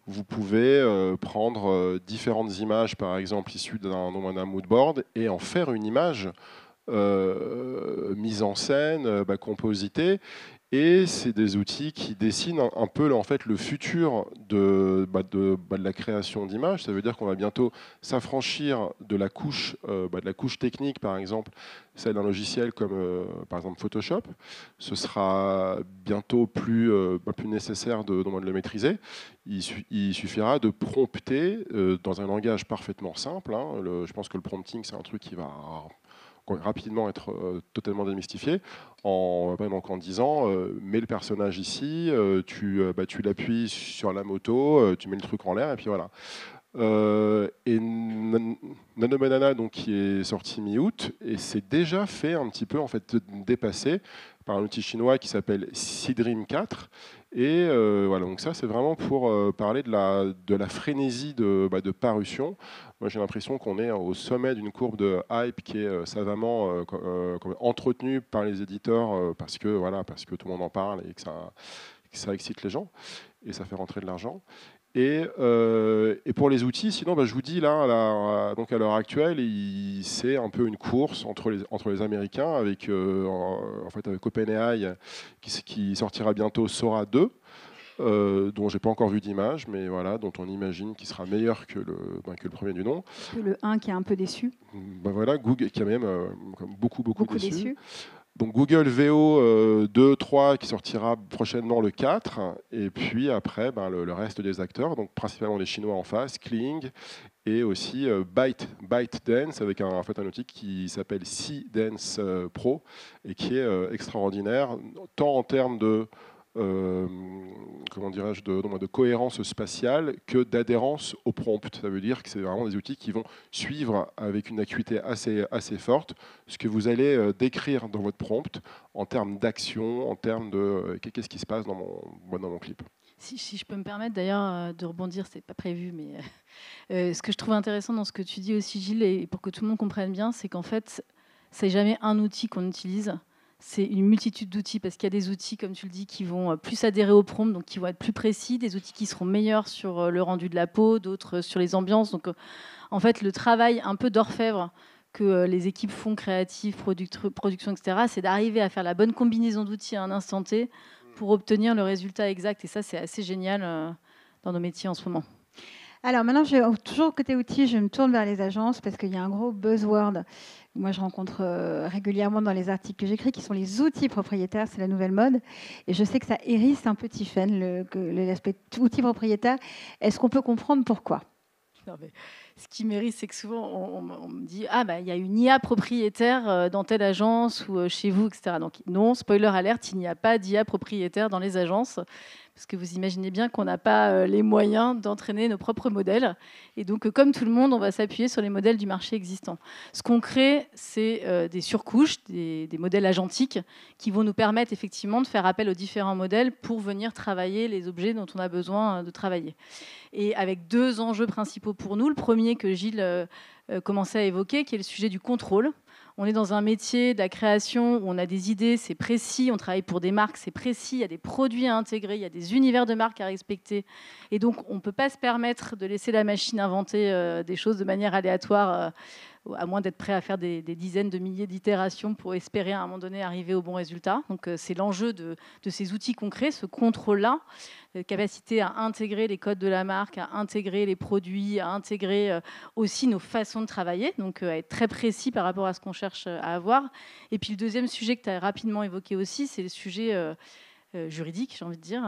D: Vous pouvez prendre différentes images, par exemple, issues d'un mood board, et en faire une image mise en scène, compositée. Et c'est des outils qui dessinent un peu en fait, le futur de la création d'images. Ça veut dire qu'on va bientôt s'affranchir de la couche technique, par exemple, celle d'un logiciel comme par exemple Photoshop. Ce sera bientôt plus nécessaire de le maîtriser. Il suffira de prompter dans un langage parfaitement simple. Hein. Je pense que le prompting, c'est un truc qui va rapidement être totalement démystifié en disant mets le personnage ici, tu l'appuies sur la moto, tu mets le truc en l'air et puis voilà. Et Nanobanana, donc, qui est sorti mi-août, et c'est déjà fait un petit peu en fait dépasser par un outil chinois qui s'appelle Seedream 4. Et voilà, donc ça c'est vraiment pour parler de la frénésie de parution. Moi j'ai l'impression qu'on est au sommet d'une courbe de hype qui est savamment entretenue par les éditeurs parce que tout le monde en parle et que ça excite les gens et ça fait rentrer de l'argent. Et pour les outils, sinon, je vous dis là, donc à l'heure actuelle, c'est un peu une course entre les Américains avec OpenAI qui sortira bientôt Sora 2, dont j'ai pas encore vu d'image, mais voilà, dont on imagine qu'il sera meilleur que le premier du nom.
F: Le 1 qui est un peu déçu.
D: Voilà, Google qui a même beaucoup déçu. Donc Google VO 2, 3 qui sortira prochainement le 4, et puis après le reste des acteurs, donc principalement les Chinois en face, Kling, et aussi ByteDance avec un outil qui s'appelle C-Dance Pro et qui est extraordinaire, tant en termes de de cohérence spatiale que d'adhérence au prompt. Ça veut dire que c'est vraiment des outils qui vont suivre avec une acuité assez forte ce que vous allez décrire dans votre prompt en termes d'action, en termes de qu'est-ce qui se passe dans mon clip.
B: Si je peux me permettre d'ailleurs de rebondir, c'est pas prévu, mais ce que je trouve intéressant dans ce que tu dis aussi, Gilles, et pour que tout le monde comprenne bien, c'est qu'en fait, c'est jamais un outil qu'on utilise. C'est une multitude d'outils, parce qu'il y a des outils, comme tu le dis, qui vont plus adhérer au prompt, donc qui vont être plus précis, des outils qui seront meilleurs sur le rendu de la peau, d'autres sur les ambiances. Donc, en fait, le travail un peu d'orfèvre que les équipes font, créatives, production, etc., c'est d'arriver à faire la bonne combinaison d'outils à un instant T pour obtenir le résultat exact. Et ça, c'est assez génial dans nos métiers en ce moment.
A: Alors maintenant, toujours côté outils, je me tourne vers les agences parce qu'il y a un gros buzzword. Moi, je rencontre régulièrement dans les articles que j'écris qui sont les outils propriétaires, c'est la nouvelle mode. Et je sais que ça hérisse un peu Tiffaine, l'aspect outils propriétaires. Est-ce qu'on peut comprendre pourquoi ?
B: Non, mais ce qui mérite, c'est que souvent, on me dit « Ah, il y a une IA propriétaire dans telle agence ou chez vous, etc. » Donc non, spoiler alerte, il n'y a pas d'IA propriétaire dans les agences. Parce que vous imaginez bien qu'on n'a pas les moyens d'entraîner nos propres modèles. Et donc, comme tout le monde, on va s'appuyer sur les modèles du marché existant. Ce qu'on crée, c'est des surcouches, des modèles agentiques qui vont nous permettre effectivement de faire appel aux différents modèles pour venir travailler les objets dont on a besoin de travailler. Et avec deux enjeux principaux pour nous. Le premier que Gilles commençait à évoquer, qui est le sujet du contrôle. On est dans un métier de la création où on a des idées, c'est précis, on travaille pour des marques, c'est précis, il y a des produits à intégrer, il y a des univers de marques à respecter. Et donc, on ne peut pas se permettre de laisser la machine inventer des choses de manière aléatoire, à moins d'être prêt à faire des dizaines de milliers d'itérations pour espérer à un moment donné arriver au bon résultat. Donc, c'est l'enjeu de ces outils concrets, ce contrôle-là, capacité à intégrer les codes de la marque, à intégrer les produits, à intégrer aussi nos façons de travailler, donc à être très précis par rapport à ce qu'on cherche à avoir. Et puis le deuxième sujet que tu as rapidement évoqué aussi, c'est le sujet juridique, j'ai envie de dire.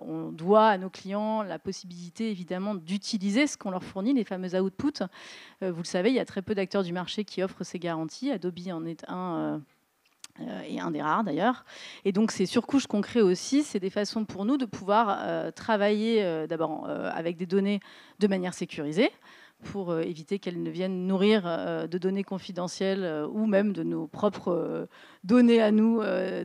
B: On doit à nos clients la possibilité évidemment d'utiliser ce qu'on leur fournit, les fameux outputs. Vous le savez, il y a très peu d'acteurs du marché qui offrent ces garanties. Adobe en est un. Et un des rares d'ailleurs. Et donc ces surcouches qu'on crée aussi, c'est des façons pour nous de pouvoir travailler d'abord avec des données de manière sécurisée, pour éviter qu'elles ne viennent nourrir de données confidentielles ou même de nos propres données à nous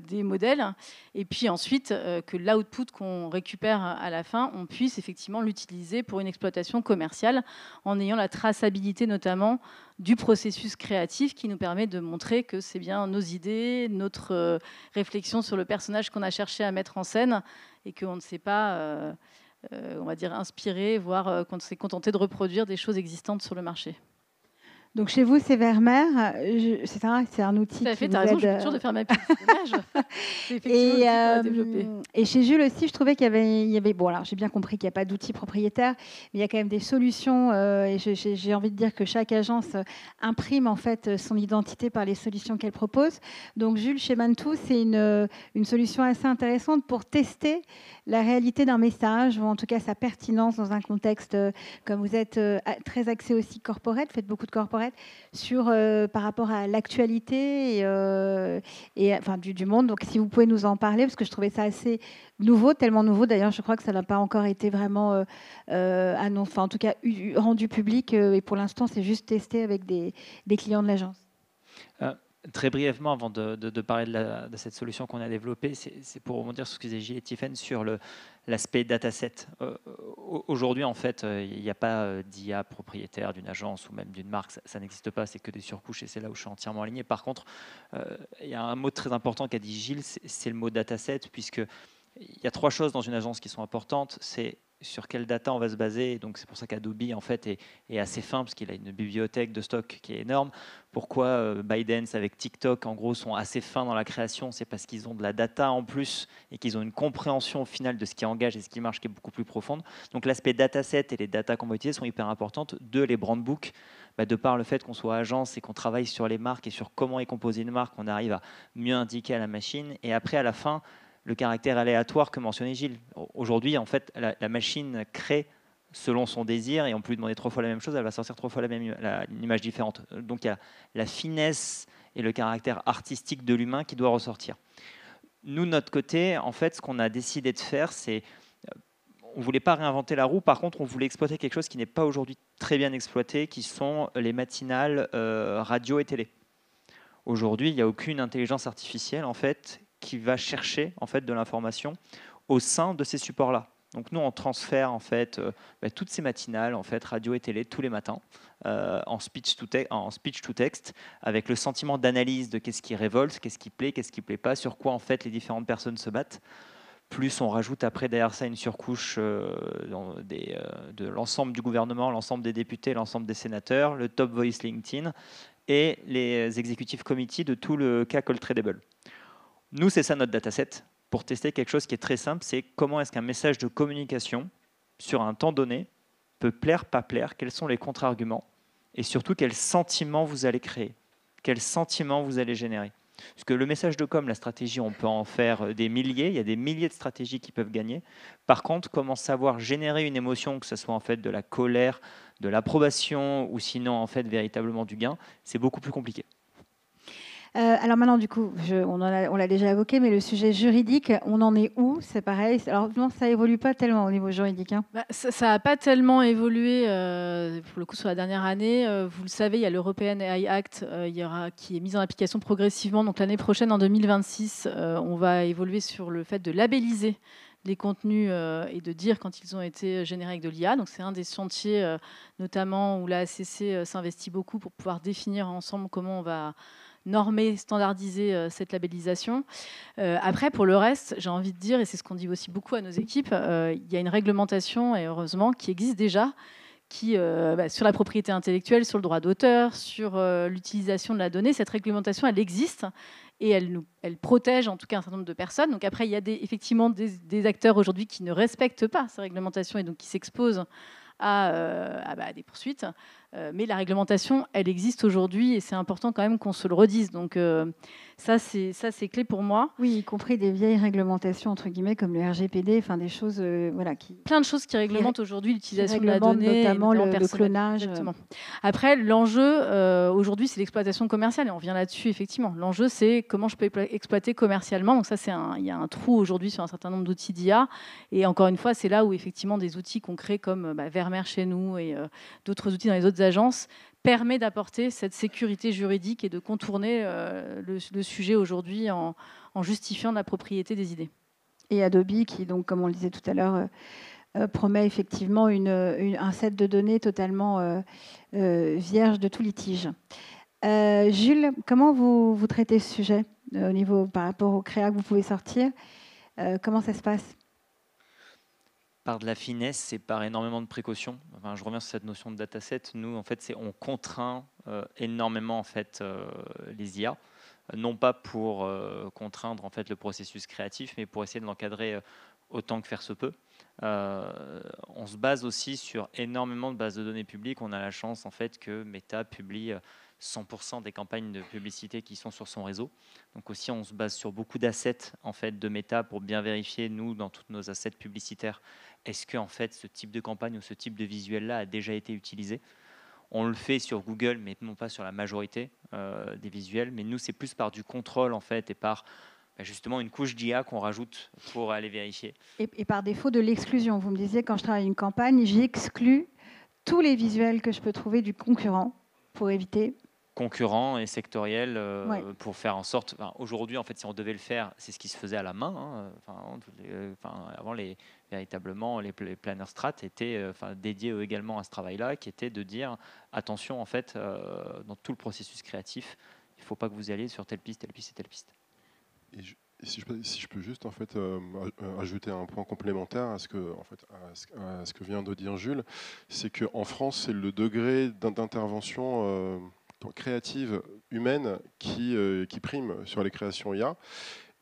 B: des modèles. Et puis ensuite, que l'output qu'on récupère à la fin, on puisse effectivement l'utiliser pour une exploitation commerciale en ayant la traçabilité notamment du processus créatif qui nous permet de montrer que c'est bien nos idées, notre réflexion sur le personnage qu'on a cherché à mettre en scène et qu'on ne s'est pas, on va dire, inspiré, voire qu'on s'est contenté de reproduire des choses existantes sur le marché.
A: Donc chez vous, c'est Vermeer, c'est ça, c'est un outil
B: tout à fait,
A: qui
B: tu as
A: vous
B: raison, je
A: aide.
B: suis sûre de faire ma petite image. C'est effectivement l'outil qu'on a développé.
A: Et chez Jules aussi, je trouvais qu'il y avait bon, alors j'ai bien compris qu'il n'y a pas d'outils propriétaires, mais il y a quand même des solutions. Et j'ai envie de dire que chaque agence imprime en fait son identité par les solutions qu'elle propose. Donc Jules, chez Mantou, c'est une solution assez intéressante pour tester la réalité d'un message, ou en tout cas sa pertinence dans un contexte, comme vous êtes très axé aussi corporate, faites beaucoup de corporate, sur, par rapport à l'actualité enfin, du monde. Donc si vous pouvez nous en parler, parce que je trouvais ça assez nouveau, tellement nouveau d'ailleurs, je crois que ça n'a pas encore été vraiment annoncé, enfin, en tout cas rendu public, et pour l'instant c'est juste testé avec des clients de l'agence.
C: Très brièvement, avant de parler de cette solution qu'on a développée, c'est pour rebondir sur ce que disait Gilles et Tiffaine sur l'aspect dataset. Aujourd'hui, en fait, il n'y a pas d'IA propriétaire d'une agence ou même d'une marque. Ça n'existe pas, c'est que des surcouches et c'est là où je suis entièrement aligné. Par contre, il y a un mot très important qu'a dit Gilles, c'est le mot dataset, puisque il y a 3 choses dans une agence qui sont importantes. C'est sur quelle data on va se baser. Donc c'est pour ça qu'Adobe en fait est assez fin parce qu'il a une bibliothèque de stock qui est énorme. Pourquoi ByteDance avec TikTok en gros sont assez fins dans la création, c'est parce qu'ils ont de la data en plus et qu'ils ont une compréhension au final de ce qui engage et ce qui marche qui est beaucoup plus profonde. Donc l'aspect dataset et les data qu'on va utiliser sont hyper importantes. Les brand books, de par le fait qu'on soit agence et qu'on travaille sur les marques et sur comment est composée une marque, on arrive à mieux indiquer à la machine. Et après à la fin, le caractère aléatoire que mentionnait Gilles. Aujourd'hui, en fait, la machine crée selon son désir et on peut lui demander 3 fois la même chose, elle va sortir 3 fois une image différente. Donc il y a la finesse et le caractère artistique de l'humain qui doit ressortir. Nous, de notre côté, en fait, ce qu'on a décidé de faire, c'est on ne voulait pas réinventer la roue, par contre, on voulait exploiter quelque chose qui n'est pas aujourd'hui très bien exploité, qui sont les matinales radio et télé. Aujourd'hui, il n'y a aucune intelligence artificielle, en fait, qui va chercher en fait de l'information au sein de ces supports-là. Donc nous on transfère en fait toutes ces matinales en fait radio et télé tous les matins en speech to text avec le sentiment d'analyse de qu'est-ce qui révolte, qu'est-ce qui plaît pas, sur quoi en fait les différentes personnes se battent. Plus on rajoute après derrière ça une surcouche de l'ensemble du gouvernement, l'ensemble des députés, l'ensemble des sénateurs, le top voice LinkedIn et les executive committee de tout le cas Call Tradable. Nous, c'est ça notre dataset pour tester quelque chose qui est très simple, c'est comment est-ce qu'un message de communication sur un temps donné peut plaire, pas plaire, quels sont les contre-arguments et surtout quels sentiments vous allez créer, quels sentiments vous allez générer. Parce que le message de com, la stratégie, on peut en faire des milliers, il y a des milliers de stratégies qui peuvent gagner. Par contre, comment savoir générer une émotion, que ce soit en fait de la colère, de l'approbation ou sinon en fait véritablement du gain, c'est beaucoup plus compliqué.
A: Alors maintenant, du coup, on l'a déjà évoqué, mais le sujet juridique, on en est où? C'est pareil. Alors non, ça évolue pas tellement au niveau juridique. Hein.
B: Ça n'a pas tellement évolué, pour le coup, sur la dernière année. Vous le savez, il y a l'European AI Act qui est mis en application progressivement. Donc l'année prochaine, en 2026, on va évoluer sur le fait de labelliser les contenus et de dire quand ils ont été générés avec de l'IA. Donc c'est un des chantiers, notamment où la HCC s'investit beaucoup pour pouvoir définir ensemble comment on va normer, standardiser cette labellisation. Après, pour le reste, j'ai envie de dire, et c'est ce qu'on dit aussi beaucoup à nos équipes, il y a une réglementation, et heureusement, qui existe déjà, qui, sur la propriété intellectuelle, sur le droit d'auteur, sur l'utilisation de la donnée. Cette réglementation, elle existe et elle protège en tout cas un certain nombre de personnes. Donc après, il y a effectivement des acteurs aujourd'hui qui ne respectent pas ces réglementations et donc qui s'exposent à des poursuites. Mais la réglementation, elle existe aujourd'hui et c'est important quand même qu'on se le redise. Donc ça, c'est clé pour moi.
A: Oui, y compris des vieilles réglementations, entre guillemets, comme le RGPD, enfin des choses
B: plein de choses qui réglementent aujourd'hui l'utilisation de la donnée,
A: notamment le clonage.
B: Exactement. Après, l'enjeu, aujourd'hui, c'est l'exploitation commerciale et on revient là-dessus, effectivement. L'enjeu, c'est comment je peux exploiter commercialement. Donc ça, il y a un trou aujourd'hui sur un certain nombre d'outils d'IA. Et encore une fois, c'est là où, effectivement, des outils qu'on crée comme Vermeer Fermer chez nous et d'autres outils dans les autres agences, permet d'apporter cette sécurité juridique et de contourner le sujet aujourd'hui en justifiant la propriété des idées.
A: Et Adobe, qui, donc, comme on le disait tout à l'heure, promet effectivement un set de données totalement vierge de tout litige. Jules, comment vous traitez ce sujet au niveau, par rapport aux créas que vous pouvez sortir? Comment ça se passe?
C: Par de la finesse et par énormément de précautions. Enfin, je reviens sur cette notion de dataset. Nous, en fait, on contraint énormément en fait, les IA, non pas pour contraindre en fait, le processus créatif, mais pour essayer de l'encadrer autant que faire se peut. On se base aussi sur énormément de bases de données publiques. On a la chance en fait, que Meta publie 100% des campagnes de publicité qui sont sur son réseau. Donc aussi, on se base sur beaucoup d'assets en fait, de Meta pour bien vérifier, nous, dans tous nos assets publicitaires, est-ce que en fait, ce type de campagne ou ce type de visuel-là a déjà été utilisé. On le fait sur Google, mais non pas sur la majorité des visuels. Mais nous, c'est plus par du contrôle en fait, et par justement une couche d'IA qu'on rajoute pour aller vérifier.
A: Et par défaut de l'exclusion. Vous me disiez, quand je travaille une campagne, j'exclus tous les visuels que je peux trouver du concurrent pour éviter...
C: Concurrents et sectoriels pour faire en sorte... Enfin, aujourd'hui, en fait, si on devait le faire, c'est ce qui se faisait à la main. Avant, véritablement, les planner strat étaient dédiés également à ce travail-là, qui était de dire, attention, en fait, dans tout le processus créatif, il ne faut pas que vous alliez sur telle piste, telle piste et telle piste.
D: Et si je peux juste en fait, ajouter un point complémentaire à ce que vient de dire Jules, c'est qu'en France, c'est le degré d'intervention créative humaine qui prime sur les créations IA.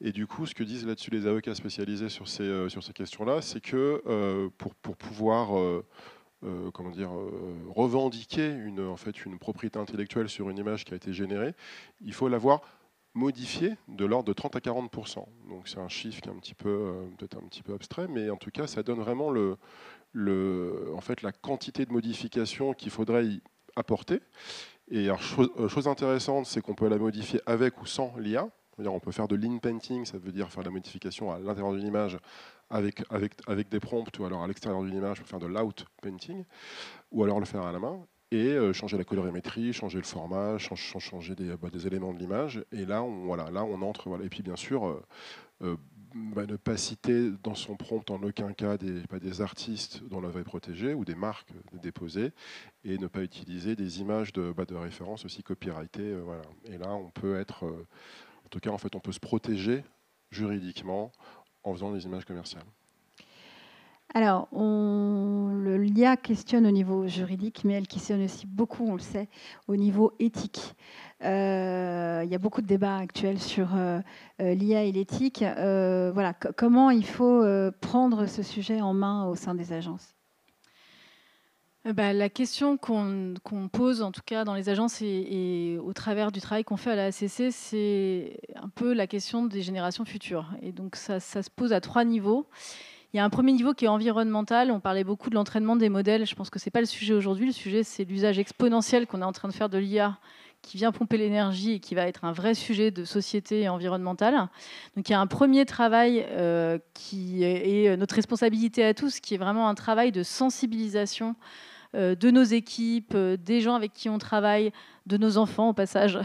D: Et du coup, ce que disent là-dessus les avocats spécialisés sur ces questions-là, c'est que pour pouvoir revendiquer une propriété intellectuelle sur une image qui a été générée, il faut l'avoir modifié de l'ordre de 30 à 40%. Donc c'est un chiffre qui est peut-être un petit peu abstrait, mais en tout cas, ça donne vraiment la quantité de modifications qu'il faudrait y apporter. Et alors, chose intéressante, c'est qu'on peut la modifier avec ou sans l'IA. On peut faire de l'in-painting, ça veut dire faire la modification à l'intérieur d'une image avec des prompts, ou alors à l'extérieur d'une image, pour faire de l'out-painting, ou alors le faire à la main, et changer la colorimétrie, changer le format, changer des éléments de l'image. Et là, on entre. Voilà. Et puis, bien sûr, ne pas citer dans son prompt en aucun cas des artistes dont l'œuvre est protégée ou des marques déposées, et ne pas utiliser des images de référence aussi copyrightées. Voilà. Et là, on peut être... en tout cas, en fait, on peut se protéger juridiquement en faisant des images commerciales.
A: Alors, l'IA questionne au niveau juridique, mais elle questionne aussi beaucoup, on le sait, au niveau éthique. Il y a beaucoup de débats actuels sur l'IA et l'éthique. Comment il faut prendre ce sujet en main au sein des agences?
B: La question qu'on pose, en tout cas dans les agences et au travers du travail qu'on fait à la HACC, c'est un peu la question des générations futures. Et donc, ça se pose à 3 niveaux. Il y a un premier niveau qui est environnemental. On parlait beaucoup de l'entraînement des modèles. Je pense que ce n'est pas le sujet aujourd'hui. Le sujet, c'est l'usage exponentiel qu'on est en train de faire de l'IA, qui vient pomper l'énergie et qui va être un vrai sujet de société environnementale. Donc il y a un premier travail qui est notre responsabilité à tous, qui est vraiment un travail de sensibilisation de nos équipes, des gens avec qui on travaille, de nos enfants au passage,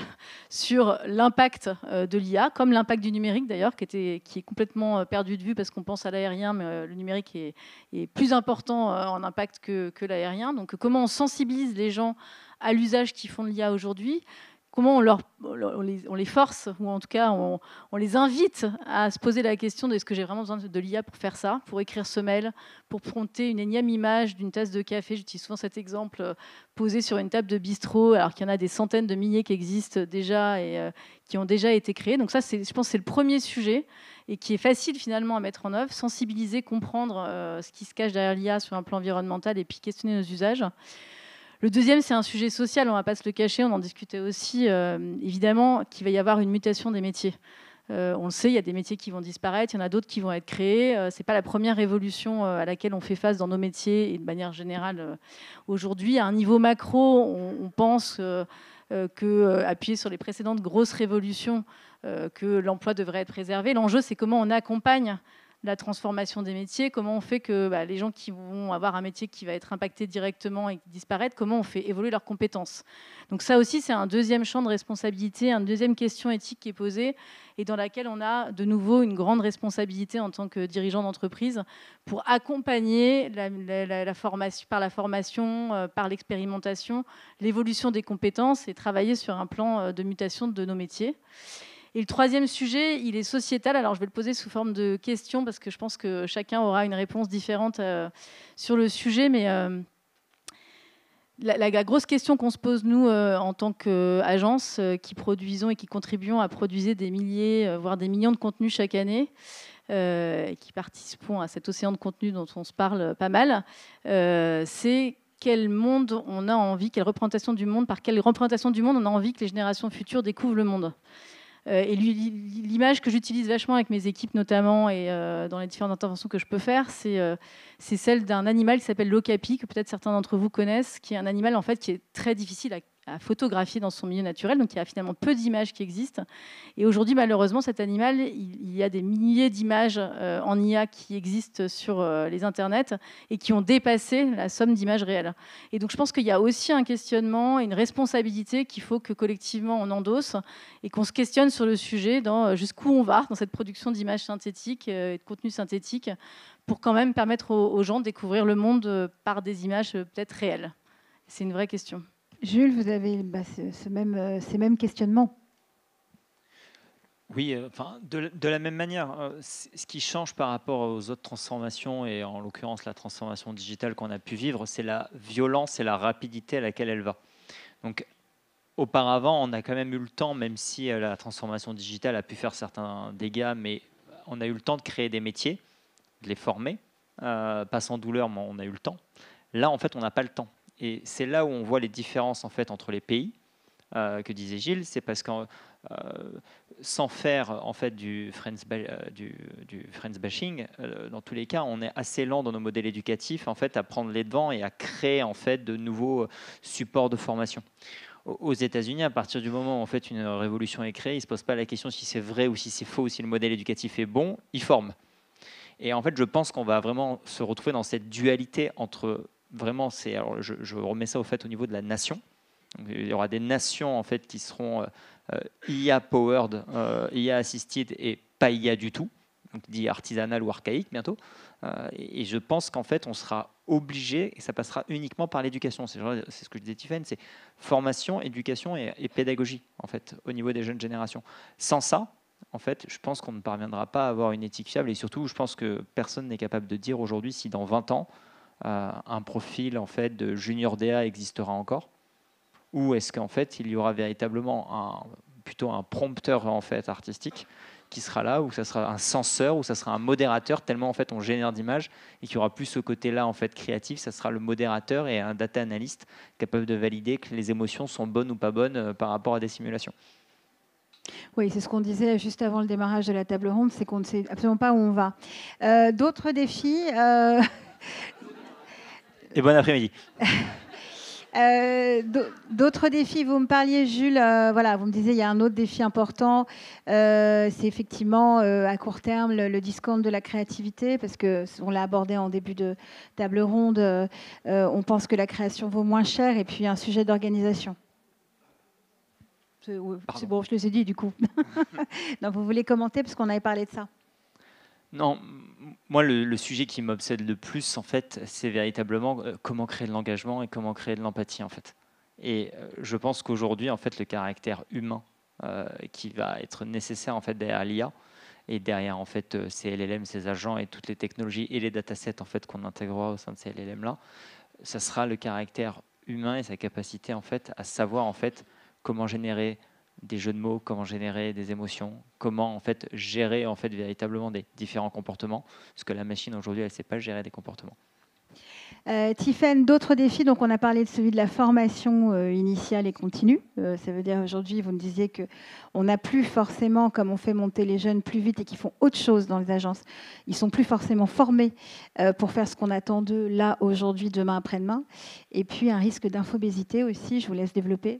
B: sur l'impact de l'IA, comme l'impact du numérique d'ailleurs, qui est complètement perdu de vue parce qu'on pense à l'aérien, mais le numérique est plus important en impact que l'aérien. Donc comment on sensibilise les gens à l'usage qu'ils font de l'IA aujourd'hui, comment on les force, ou en tout cas on les invite à se poser la question de est-ce que j'ai vraiment besoin de l'IA pour faire ça, pour écrire ce mail, pour prompter une énième image d'une tasse de café. J'utilise souvent cet exemple posé sur une table de bistrot, alors qu'il y en a des centaines de milliers qui existent déjà et qui ont déjà été créés. Donc ça, je pense que c'est le premier sujet et qui est facile finalement à mettre en œuvre, sensibiliser, comprendre ce qui se cache derrière l'IA sur un plan environnemental et puis questionner nos usages. Le deuxième, c'est un sujet social, on ne va pas se le cacher, on en discutait aussi, évidemment, qu'il va y avoir une mutation des métiers. On le sait, il y a des métiers qui vont disparaître, il y en a d'autres qui vont être créés. Ce n'est pas la première révolution à laquelle on fait face dans nos métiers et de manière générale aujourd'hui. À un niveau macro, on pense qu'appuyer sur les précédentes grosses révolutions, que l'emploi devrait être préservé. L'enjeu, c'est comment on accompagne la transformation des métiers, comment on fait que les gens qui vont avoir un métier qui va être impacté directement et disparaître, comment on fait évoluer leurs compétences. Donc ça aussi, c'est un deuxième champ de responsabilité, une deuxième question éthique qui est posée et dans laquelle on a de nouveau une grande responsabilité en tant que dirigeant d'entreprise pour accompagner par la formation, par l'expérimentation, l'évolution des compétences et travailler sur un plan de mutation de nos métiers. Et le troisième sujet, il est sociétal. Alors, je vais le poser sous forme de question parce que je pense que chacun aura une réponse différente sur le sujet. Mais la grosse question qu'on se pose, nous, en tant qu'agence qui produisons et qui contribuons à produire des milliers, voire des millions de contenus chaque année, qui participons à cet océan de contenus dont on se parle pas mal, c'est quel monde on a envie, quelle représentation du monde, par quelle représentation du monde on a envie que les générations futures découvrent le monde. Et l'image que j'utilise vachement avec mes équipes notamment et dans les différentes interventions que je peux faire, c'est celle d'un animal qui s'appelle l'okapi, que peut-être certains d'entre vous connaissent, qui est un animal en fait qui est très difficile à photographier dans son milieu naturel, donc il y a finalement peu d'images qui existent. Et aujourd'hui, malheureusement, cet animal, il y a des milliers d'images en IA qui existent sur les internets et qui ont dépassé la somme d'images réelles. Et donc je pense qu'il y a aussi un questionnement, une responsabilité qu'il faut que collectivement on endosse et qu'on se questionne sur le sujet dans jusqu'où on va dans cette production d'images synthétiques et de contenus synthétiques pour quand même permettre aux gens de découvrir le monde par des images peut-être réelles. C'est une vraie question.
A: Jules, vous avez ces mêmes questionnements.
C: Oui, de la même manière, ce qui change par rapport aux autres transformations, et en l'occurrence la transformation digitale qu'on a pu vivre, c'est la violence et la rapidité à laquelle elle va. Donc, auparavant, on a quand même eu le temps, même si la transformation digitale a pu faire certains dégâts, mais on a eu le temps de créer des métiers, de les former, pas sans douleur, mais on a eu le temps. Là, en fait, on n'a pas le temps. Et c'est là où on voit les différences en fait entre les pays, que disait Gilles. C'est parce que sans faire en fait du friends bashing, dans tous les cas, on est assez lent dans nos modèles éducatifs en fait à prendre les devants et à créer en fait de nouveaux supports de formation. Aux États-Unis, à partir du moment où en fait une révolution est créée, ils ne se posent pas la question si c'est vrai ou si c'est faux ou si le modèle éducatif est bon, ils forment. Et en fait, je pense qu'on va vraiment se retrouver dans cette dualité entre vraiment, alors je remets ça au fait au niveau de la nation. Donc, il y aura des nations en fait qui seront IA powered, IA assisted et pas IA du tout, donc dit artisanal ou archaïque bientôt. Et je pense qu'en fait on sera obligé, et ça passera uniquement par l'éducation. C'est ce que je disais Tiffaine, c'est formation, éducation et pédagogie en fait au niveau des jeunes générations. Sans ça, en fait, je pense qu'on ne parviendra pas à avoir une éthique fiable, et surtout, je pense que personne n'est capable de dire aujourd'hui si dans 20 ans un profil en fait de junior DA existera encore, ou est-ce qu'en fait il y aura véritablement plutôt un prompteur en fait artistique qui sera là, ou ça sera un censeur, ou ça sera un modérateur, tellement en fait on génère d'images et qu'il y aura plus ce côté-là en fait créatif. Ça sera le modérateur et un data analyst capable de valider que les émotions sont bonnes ou pas bonnes par rapport à des simulations.
A: Oui, c'est ce qu'on disait juste avant le démarrage de la table ronde, c'est qu'on ne sait absolument pas où on va. D'autres défis
C: Et bon après-midi.
A: D'autres défis, vous me parliez, Jules, voilà, vous me disiez il y a un autre défi important, c'est effectivement à court terme le discount de la créativité, parce qu'on l'a abordé en début de table ronde, on pense que la création vaut moins cher, et puis un sujet d'organisation. C'est bon, je les ai dit du coup. Non, vous voulez commenter parce qu'on avait parlé de ça?
C: Non, moi le sujet qui m'obsède le plus en fait, c'est véritablement comment créer de l'engagement et comment créer de l'empathie en fait. Et je pense qu'aujourd'hui en fait le caractère humain qui va être nécessaire en fait derrière l'IA et derrière en fait ces LLM, ces agents et toutes les technologies et les datasets en fait qu'on intégrera au sein de ces LLM là, ça sera le caractère humain et sa capacité en fait à savoir en fait comment générer des jeux de mots, comment générer des émotions, comment en fait gérer en fait véritablement des différents comportements, parce que la machine aujourd'hui elle ne sait pas gérer des comportements.
A: Tiffaine, d'autres défis, donc on a parlé de celui de la formation initiale et continue. Ça veut dire aujourd'hui, vous me disiez qu'on n'a plus forcément, comme on fait monter les jeunes plus vite et qui font autre chose dans les agences, ils ne sont plus forcément formés pour faire ce qu'on attend d'eux là, aujourd'hui, demain, après-demain. Et puis un risque d'infobésité aussi, je vous laisse développer.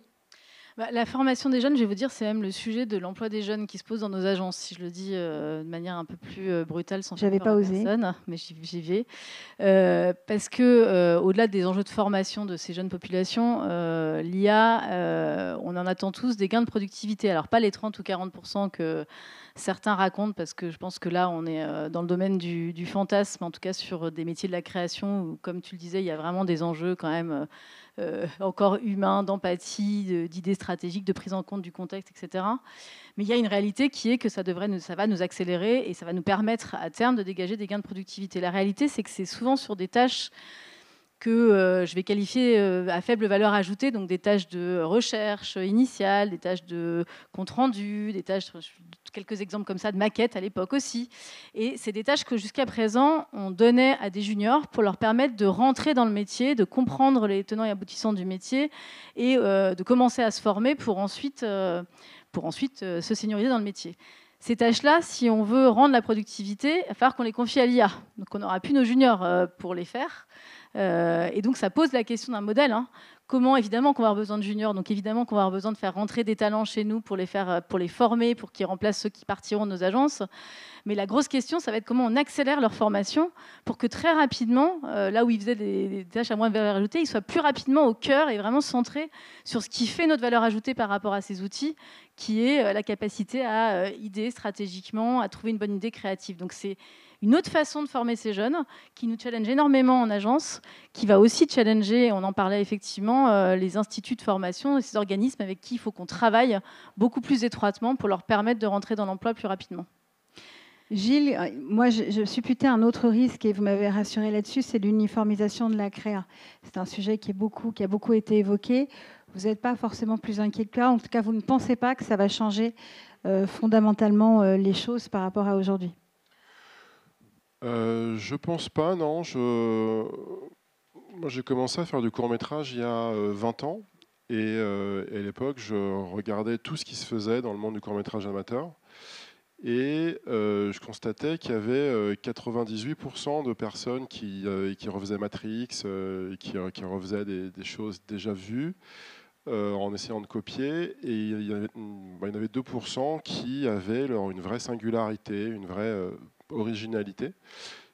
B: La formation des jeunes, je vais vous dire, c'est même le sujet de l'emploi des jeunes qui se pose dans nos agences, si je le dis de manière un peu plus brutale, sans faire peur à personne, mais j'y vais. Parce que au-delà des enjeux de formation de ces jeunes populations, l'IA, on en attend tous des gains de productivité. Alors pas les 30 ou 40% que certains racontent, parce que je pense que là, on est dans le domaine du fantasme, en tout cas sur des métiers de la création, où, comme tu le disais, il y a vraiment des enjeux quand même encore humains, d'empathie, d'idées stratégiques, de prise en compte du contexte, etc. Mais il y a une réalité qui est que ça va nous accélérer et ça va nous permettre à terme de dégager des gains de productivité. La réalité, c'est que c'est souvent sur des tâches que je vais qualifier à faible valeur ajoutée, donc des tâches de recherche initiale, des tâches de compte-rendu, des tâches, quelques exemples comme ça, de maquettes à l'époque aussi. Et c'est des tâches que jusqu'à présent, on donnait à des juniors pour leur permettre de rentrer dans le métier, de comprendre les tenants et aboutissants du métier et de commencer à se former pour ensuite se senioriser dans le métier. Ces tâches-là, si on veut rendre la productivité, il va falloir qu'on les confie à l'IA. Donc on n'aura plus nos juniors pour les faire. Et donc ça pose la question d'un modèle. Comment, évidemment qu'on va avoir besoin de juniors, donc évidemment qu'on va avoir besoin de faire rentrer des talents chez nous pour les former, pour qu'ils remplacent ceux qui partiront de nos agences. Mais la grosse question, ça va être comment on accélère leur formation pour que très rapidement, là où ils faisaient des tâches à moins de valeur ajoutée, ils soient plus rapidement au cœur et vraiment centrés sur ce qui fait notre valeur ajoutée par rapport à ces outils, qui est la capacité à idéer stratégiquement, à trouver une bonne idée créative. Donc c'est une autre façon de former ces jeunes qui nous challenge énormément en agence, qui va aussi challenger, on en parlait effectivement, les instituts de formation et ces organismes avec qui il faut qu'on travaille beaucoup plus étroitement pour leur permettre de rentrer dans l'emploi plus rapidement.
A: Gilles, moi je supputais un autre risque et vous m'avez rassuré là-dessus, c'est l'uniformisation de la créa. C'est un sujet qui a beaucoup été évoqué. Vous n'êtes pas forcément plus inquiet que ça. En tout cas, vous ne pensez pas que ça va changer fondamentalement les choses par rapport à aujourd'hui?
D: Je pense pas, non. Moi, j'ai commencé à faire du court-métrage il y a 20 ans. Et à l'époque, je regardais tout ce qui se faisait dans le monde du court-métrage amateur. Et je constatais qu'il y avait 98% de personnes qui refaisaient Matrix, qui refaisaient des choses déjà vues en essayant de copier. Et il y en avait 2% qui avaient une vraie singularité, une vraie originalité.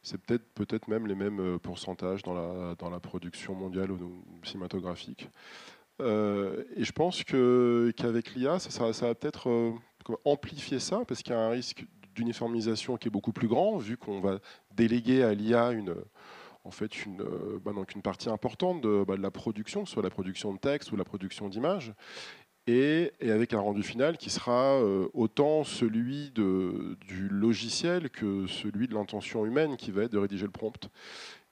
D: C'est peut-être même les mêmes pourcentages dans la production mondiale ou cinématographique. Et je pense qu'avec l'IA, ça va peut-être amplifier ça, parce qu'il y a un risque d'uniformisation qui est beaucoup plus grand, vu qu'on va déléguer à l'IA une partie importante de la production, soit la production de texte ou la production d'images, et avec un rendu final qui sera autant celui du logiciel que celui de l'intention humaine qui va être de rédiger le prompt.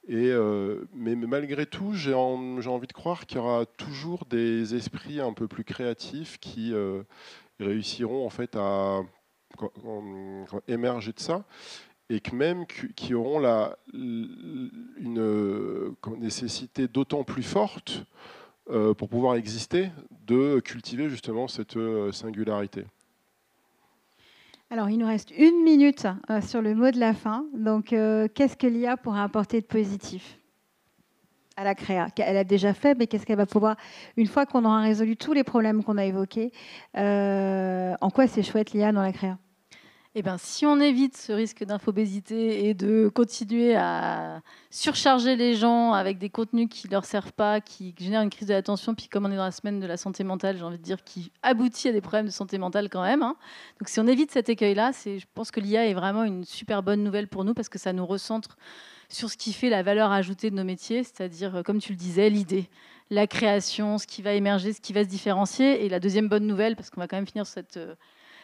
D: Mais malgré tout, j'ai envie de croire qu'il y aura toujours des esprits un peu plus créatifs qui réussiront en fait à émerger de ça, et que même qui auront une nécessité d'autant plus forte pour pouvoir exister, de cultiver justement cette singularité.
A: Alors, il nous reste 1 minute sur le mot de la fin. Donc, qu'est-ce que l'IA pourra apporter de positif à la créa? Elle a déjà fait, mais qu'est-ce qu'elle va pouvoir, une fois qu'on aura résolu tous les problèmes qu'on a évoqués, en quoi c'est chouette l'IA dans la créa?
B: Eh bien, si on évite ce risque d'infobésité et de continuer à surcharger les gens avec des contenus qui ne leur servent pas, qui génèrent une crise de l'attention, puis comme on est dans la semaine de la santé mentale, j'ai envie de dire, qui aboutit à des problèmes de santé mentale quand même. Donc si on évite cet écueil-là, je pense que l'IA est vraiment une super bonne nouvelle pour nous, parce que ça nous recentre sur ce qui fait la valeur ajoutée de nos métiers, c'est-à-dire, comme tu le disais, l'idée, la création, ce qui va émerger, ce qui va se différencier. Et la deuxième bonne nouvelle, parce qu'on va quand même finir sur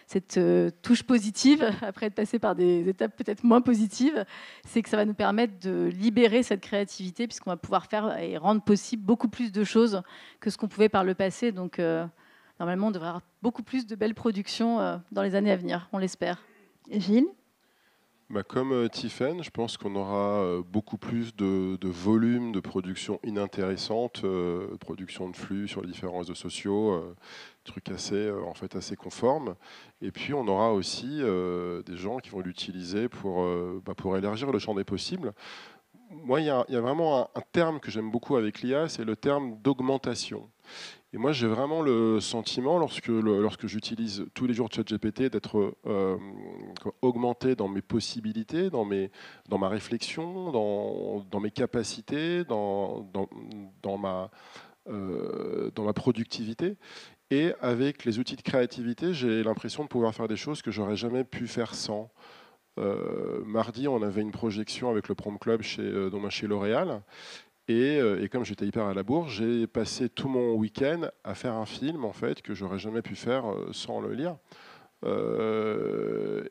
B: cette touche positive, après être passé par des étapes peut-être moins positives, c'est que ça va nous permettre de libérer cette créativité, puisqu'on va pouvoir faire et rendre possible beaucoup plus de choses que ce qu'on pouvait par le passé. Donc, normalement, on devrait avoir beaucoup plus de belles productions dans les années à venir, on l'espère.
A: Gilles ?
D: Comme Tiffaine, je pense qu'on aura beaucoup plus de volume de production inintéressante, production de flux sur les différents réseaux sociaux, trucs assez conformes. Et puis on aura aussi des gens qui vont l'utiliser pour élargir le champ des possibles. Moi, il y a vraiment un terme que j'aime beaucoup avec l'IA, c'est le terme d'augmentation. Et moi, j'ai vraiment le sentiment, lorsque j'utilise tous les jours ChatGPT, d'être augmenté dans mes possibilités, dans ma réflexion, dans mes capacités, dans ma productivité. Et avec les outils de créativité, j'ai l'impression de pouvoir faire des choses que j'aurais jamais pu faire sans. Mardi, on avait une projection avec le Prom Club chez L'Oréal. Et comme j'étais hyper à la bourre, j'ai passé tout mon week-end à faire un film en fait que j'aurais jamais pu faire sans le lire.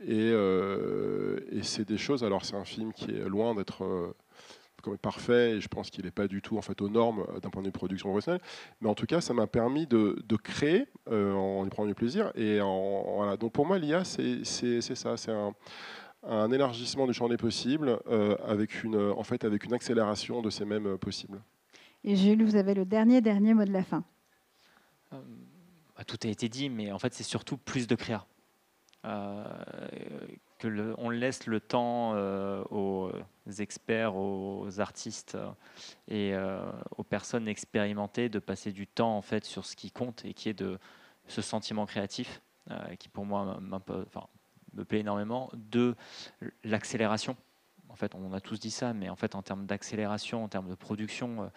D: Et c'est des choses. Alors c'est un film qui est loin d'être parfait, et je pense qu'il n'est pas du tout en fait aux normes d'un point de vue production professionnelle. Mais en tout cas, ça m'a permis de créer en y prenant du plaisir. Et voilà. Donc pour moi, l'IA, c'est ça. C'est un élargissement du champ des possibles avec une accélération de ces mêmes possibles.
A: Et Jules, vous avez le dernier mot de la fin.
C: Tout a été dit, mais en fait, c'est surtout plus de créa. On laisse le temps aux experts, aux artistes et aux personnes expérimentées de passer du temps en fait sur ce qui compte et qui est de ce sentiment créatif qui pour moi me plaît énormément, de l'accélération. En fait, on a tous dit ça, mais en fait, en termes d'accélération, en termes de production,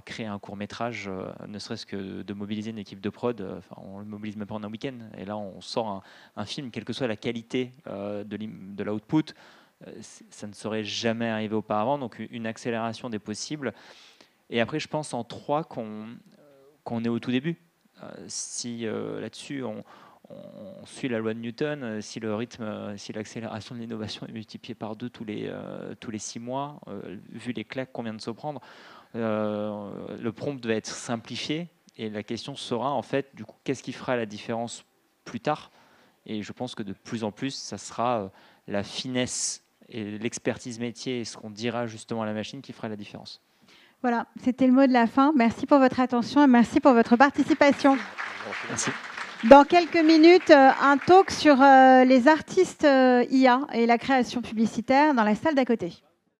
C: créer un court-métrage, ne serait-ce que de mobiliser une équipe de prod, on ne le mobilise même pas en un week-end. Et là, on sort un film, quelle que soit la qualité de l'output, ça ne serait jamais arrivé auparavant. Donc, une accélération des possibles. Et après, je pense en 3 qu'on est au tout début. Si là-dessus, on suit la loi de Newton, si l'accélération de l'innovation est multipliée par 2 tous les 6 mois, vu les claques qu'on vient de se prendre, le prompt va être simplifié et la question sera en fait, du coup, qu'est-ce qui fera la différence plus tard? Et je pense que de plus en plus, ça sera la finesse et l'expertise métier et ce qu'on dira justement à la machine qui fera la différence.
A: Voilà, c'était le mot de la fin. Merci pour votre attention et merci pour votre participation.
C: Merci.
A: Dans quelques minutes, un talk sur les artistes IA et la création publicitaire dans la salle d'à côté.